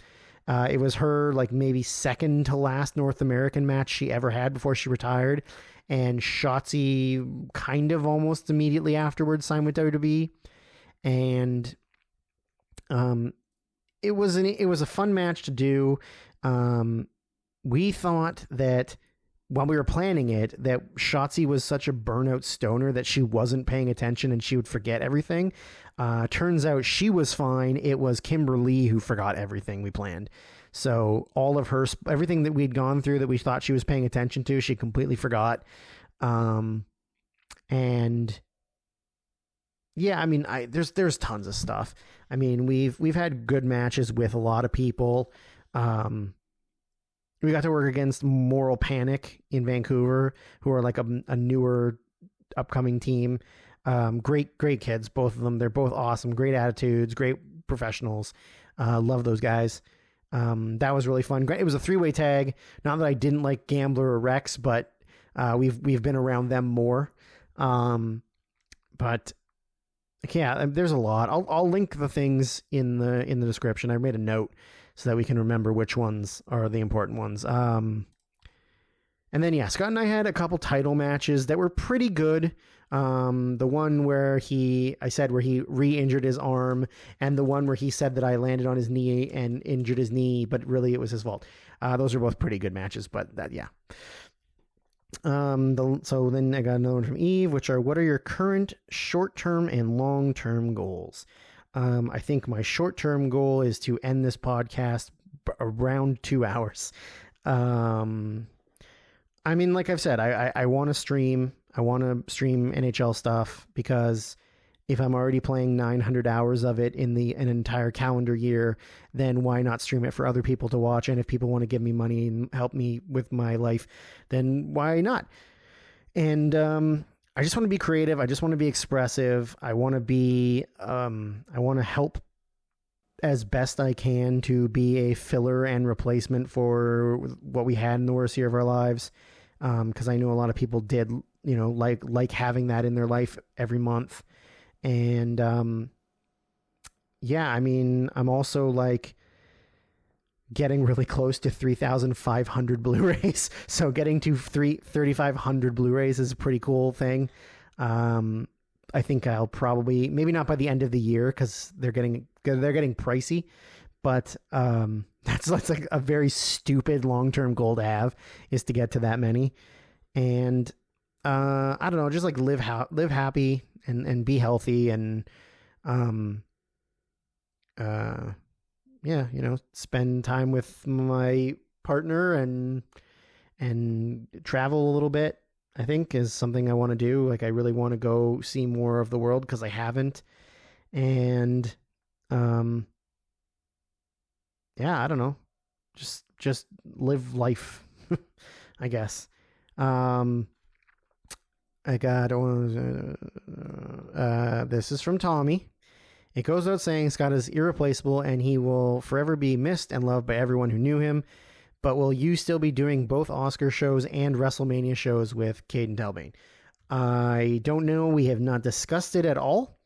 It was her like maybe second to last North American match she ever had before she retired, and Shotzi kind of almost immediately afterwards signed with WWE, and it was a fun match to do. We thought that while we were planning it, that Shotzi was such a burnout stoner that she wasn't paying attention and she would forget everything. Turns out she was fine. It was Kimberly who forgot everything we planned. So all of her, everything that we'd gone through that we thought she was paying attention to, she completely forgot. And yeah, I mean, there's tons of stuff. I mean, we've had good matches with a lot of people. We got to work against Moral Panic in Vancouver, who are like a newer upcoming team. Great kids, both of them. They're both awesome. Great attitudes, great professionals. Love those guys. That was really fun. It was a 3-way tag. Not that I didn't like Gambler or Rex, but we've been around them more. But yeah, there's a lot. I'll link the things in the description. I made a note so that we can remember which ones are the important ones. And then yeah, Scott and I had a couple title matches that were pretty good. The one where he re-injured his arm, and the one where he said that I landed on his knee and injured his knee, but really it was his fault. Those are both pretty good matches, but that, yeah. So then I got another one from Eve, which are, what are your current short-term and long-term goals? I think my short-term goal is to end this podcast around 2 hours. I mean, like I've said, I want to stream. I want to stream NHL stuff because if I'm already playing 900 hours of it in an entire calendar year, then why not stream it for other people to watch? And if people want to give me money and help me with my life, then why not? And I just want to be creative. I just want to be expressive. I want to be, I want to help as best I can to be a filler and replacement for what we had in the worst year of our lives. Because I know a lot of people did, like having that in their life every month. And yeah, I mean, I'm also like getting really close to 3,500 Blu-rays. So getting to 3,500 Blu-rays is a pretty cool thing. I think I'll probably, maybe not by the end of the year because they're getting pricey, but that's like a very stupid long-term goal to have, is to get to that many. And I don't know, just like live happy and be healthy and yeah, spend time with my partner and travel a little bit, I think, is something I want to do. Like, I really want to go see more of the world because I haven't. And yeah, I don't know. Just live life, I guess. I got this is from Tommy. It goes without saying Scott is irreplaceable and he will forever be missed and loved by everyone who knew him. But will you still be doing both Oscar shows and WrestleMania shows with Kaden Talbain? I don't know. We have not discussed it at all.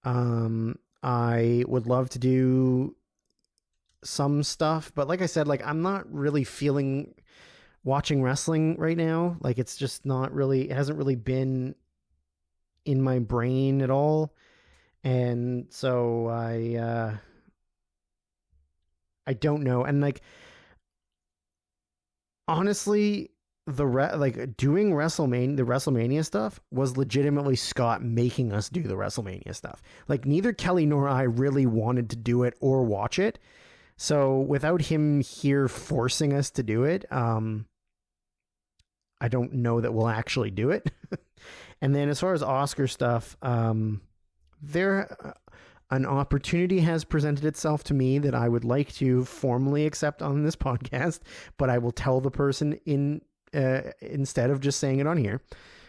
I would love to do some stuff, but like I said, like I'm not really feeling watching wrestling right now. Like it's just not really, it hasn't really been in my brain at all. And so I don't know. And like, honestly, doing the WrestleMania stuff was legitimately Scott making us do the WrestleMania stuff. Like neither Kelly nor I really wanted to do it or watch it. So without him here forcing us to do it, I don't know that we'll actually do it. And then as far as Oscar stuff, an opportunity has presented itself to me that I would like to formally accept on this podcast, but I will tell the person instead of just saying it on here.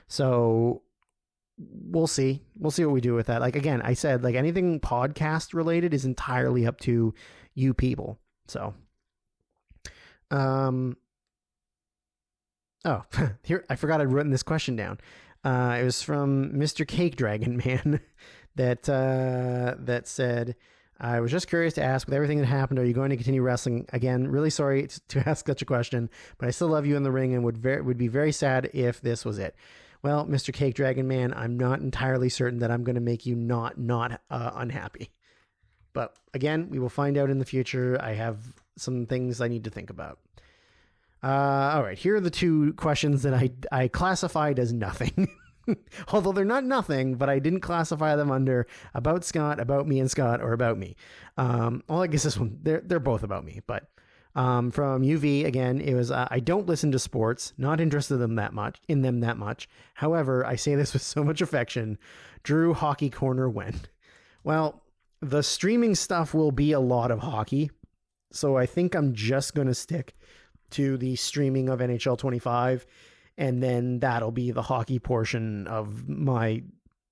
So we'll see. We'll see what we do with that. Like, again, I said, like anything podcast related is entirely up to you people. So, oh, here, I forgot I'd written this question down. It was from Mr. Cake Dragon Man that said, I was just curious to ask, with everything that happened, are you going to continue wrestling again? Really sorry to ask such a question, but I still love you in the ring and would be very sad if this was it. Well, Mr. Cake Dragon Man, I'm not entirely certain that I'm going to make you not unhappy. But again, we will find out in the future. I have some things I need to think about. All right, here are the two questions that I classified as nothing. Although they're not nothing, but I didn't classify them under about Scott, about me and Scott, or about me. Well, I guess this one, they're both about me. But from UV, again, it was, I don't listen to sports, not interested in them that much. However, I say this with so much affection. Drew, hockey corner when? Well, the streaming stuff will be a lot of hockey. So I think I'm just going to stick to the streaming of NHL 25. And then that'll be the hockey portion of my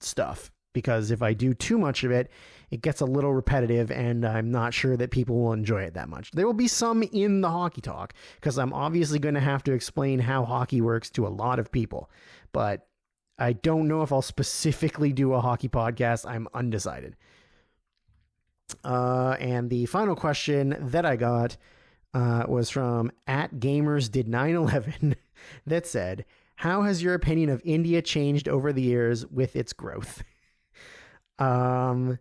stuff. Because if I do too much of it, it gets a little repetitive and I'm not sure that people will enjoy it that much. There will be some in the hockey talk because I'm obviously going to have to explain how hockey works to a lot of people. But I don't know if I'll specifically do a hockey podcast. I'm undecided. And the final question that I got was from @GamersDid911 that said, how has your opinion of India changed over the years with its growth? Well,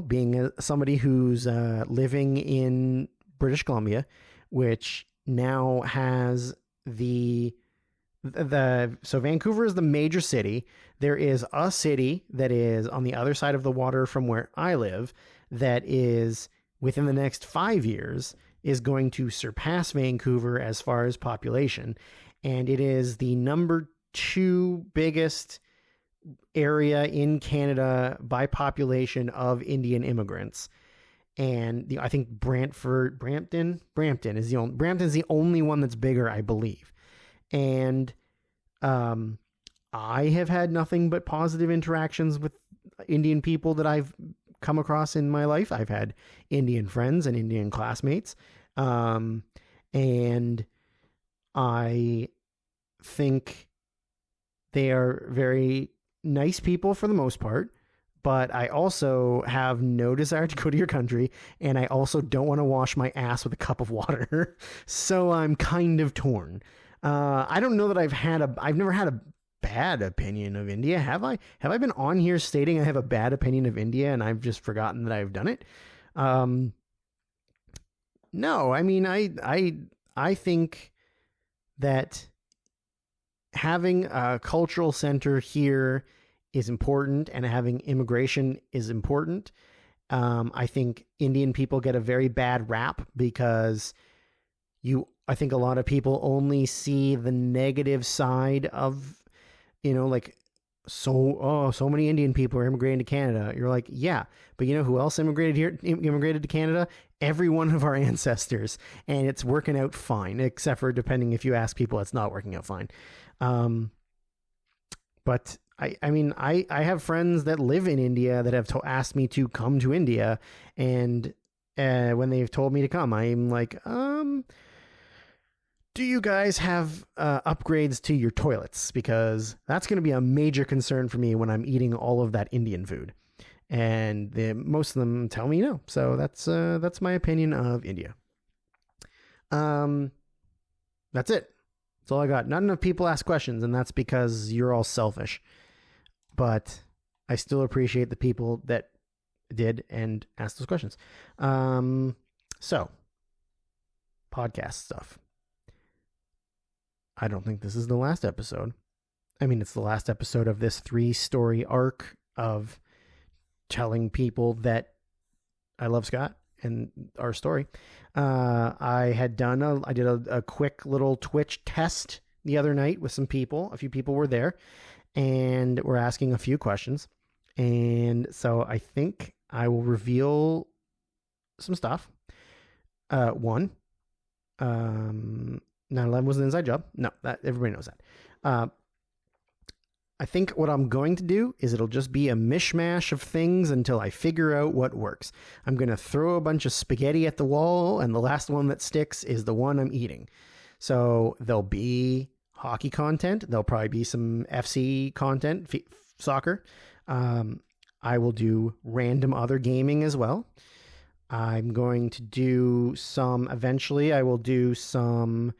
being somebody who's living in British Columbia, which now has the So Vancouver is the major city. There is a city that is on the other side of the water from where I live that is within the next 5 years is going to surpass Vancouver as far as population. And it is the number 2 biggest area in Canada by population of Indian immigrants. And I think Brampton's the only one that's bigger, I believe. And I have had nothing but positive interactions with Indian people that I've come across in my life. I've had Indian friends and Indian classmates. And I think they are very nice people for the most part. But I also have no desire to go to your country, and I also don't want to wash my ass with a cup of water. So I'm kind of torn. I don't know that I've never had a bad opinion of India. Have I? Have I been on here stating I have a bad opinion of India and I've just forgotten that I've done it? No, I mean, I think that having a cultural center here is important, and having immigration is important. I think Indian people get a very bad rap because I think a lot of people only see the negative side of, like, so many Indian people are immigrating to Canada. You're like, yeah, but you know who else immigrated to Canada? Every one of our ancestors, and it's working out fine, except for depending if you ask people, it's not working out fine. But I mean, I have friends that live in India that have asked me to come to India, and when they've told me to come, I'm like, do you guys have upgrades to your toilets? Because that's going to be a major concern for me when I'm eating all of that Indian food. And most of them tell me no. So that's my opinion of India. That's it. That's all I got. Not enough people ask questions, and that's because you're all selfish. But I still appreciate the people that did and asked those questions. So, podcast stuff. I don't think this is the last episode. I mean, it's the last episode of this 3-story arc of telling people that I love Scott and our story. I did a quick little Twitch test the other night with some people. A few people were there, and we're asking a few questions. And so I think I will reveal some stuff. 1, 9/11 was an inside job. No, that everybody knows that. I think what I'm going to do is it'll just be a mishmash of things until I figure out what works. I'm going to throw a bunch of spaghetti at the wall, and the last one that sticks is the one I'm eating. So there'll be hockey content. There'll probably be some FC content, soccer. I will do random other gaming as well. I'm going to do eventually I will do some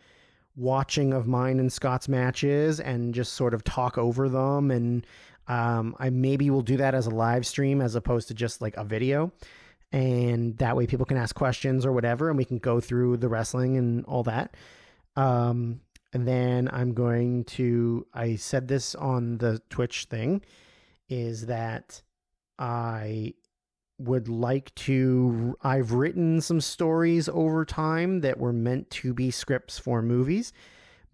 watching of mine and Scott's matches and just sort of talk over them. And I maybe will do that as a live stream as opposed to just like a video. And that way people can ask questions or whatever, and we can go through the wrestling and all that. And then I said this on the Twitch thing, is that I've written some stories over time that were meant to be scripts for movies,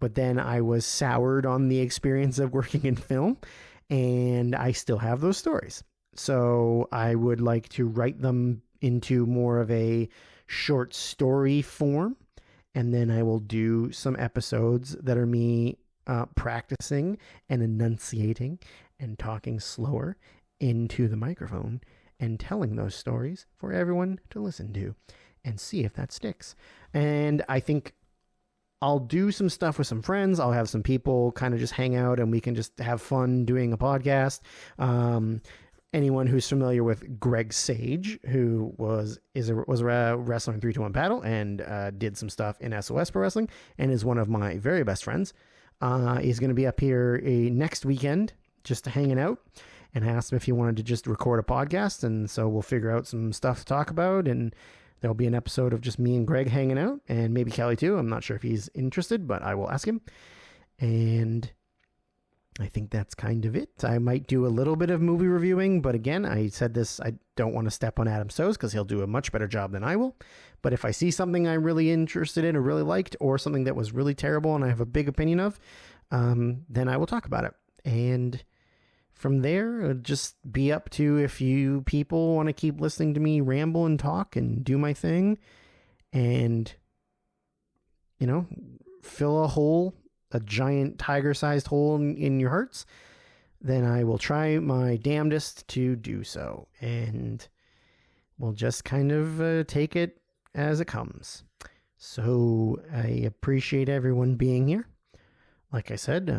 but then I was soured on the experience of working in film, and I still have those stories. So I would like to write them into more of a short story form, and then I will do some episodes that are me practicing and enunciating and talking slower into the microphone and telling those stories for everyone to listen to and see if that sticks. And I think I'll do some stuff with some friends. I'll have some people kind of just hang out and we can just have fun doing a podcast. Anyone who's familiar with Greg Sage, who was a wrestler in 3-2-1 Paddle and did some stuff in SOS Pro Wrestling and is one of my very best friends, is going to be up here next weekend just hanging out. And I asked him if he wanted to just record a podcast, and so we'll figure out some stuff to talk about, and there'll be an episode of just me and Greg hanging out, and maybe Kelly too. I'm not sure if he's interested, but I will ask him. And I think that's kind of it. I might do a little bit of movie reviewing, but again, I said this, I don't want to step on Adam's toes because he'll do a much better job than I will. But if I see something I'm really interested in or really liked, or something that was really terrible and I have a big opinion of, then I will talk about it. And from there, it'll just be up to if you people want to keep listening to me ramble and talk and do my thing and, you know, fill a hole, a giant tiger-sized hole in your hearts, then I will try my damnedest to do so. And we'll just kind of take it as it comes. So I appreciate everyone being here. Like I said,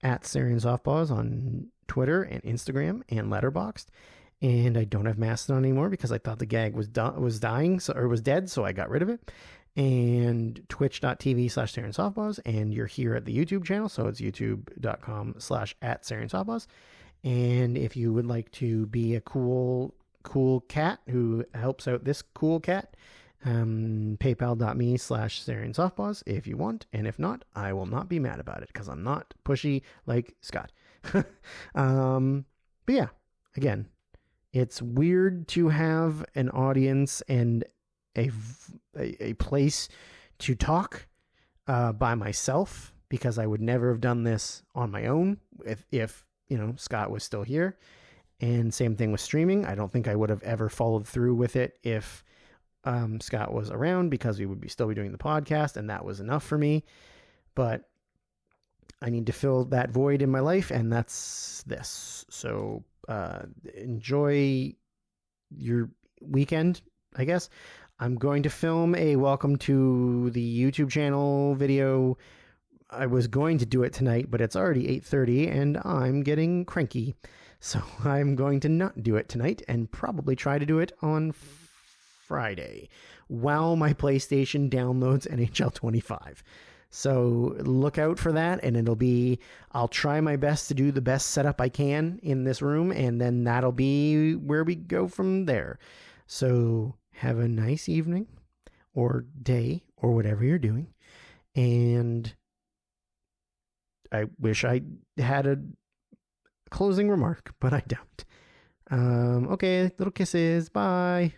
at Sarian Softballs on Twitter and Instagram and Letterboxd. And I don't have Mastodon anymore because I thought the gag was dying, or was dead, so I got rid of it. And twitch.tv/Sarian Softballs. And you're here at the YouTube channel, so it's youtube.com/@SarianSoftballs. And if you would like to be a cool cat who helps out this cool cat, paypal.me/Sarian Softballs if you want. And if not, I will not be mad about it because I'm not pushy like Scott. But yeah, again, it's weird to have an audience and a place to talk by myself, because I would never have done this on my own if you know, Scott was still here. And same thing with streaming. I don't think I would have ever followed through with it if Scott was around, because we would still be doing the podcast, and that was enough for me. But I need to fill that void in my life, and that's this. So enjoy your weekend, I guess. I'm going to film a welcome to the YouTube channel video. I was going to do it tonight, but it's already 8:30 and I'm getting cranky. So I'm going to not do it tonight and probably try to do it on Friday while my PlayStation downloads NHL 25. So look out for that, and I'll try my best to do the best setup I can in this room, and then that'll be where we go from there. So have a nice evening or day or whatever you're doing. And I wish I had a closing remark, but I don't. Okay, little kisses. Bye.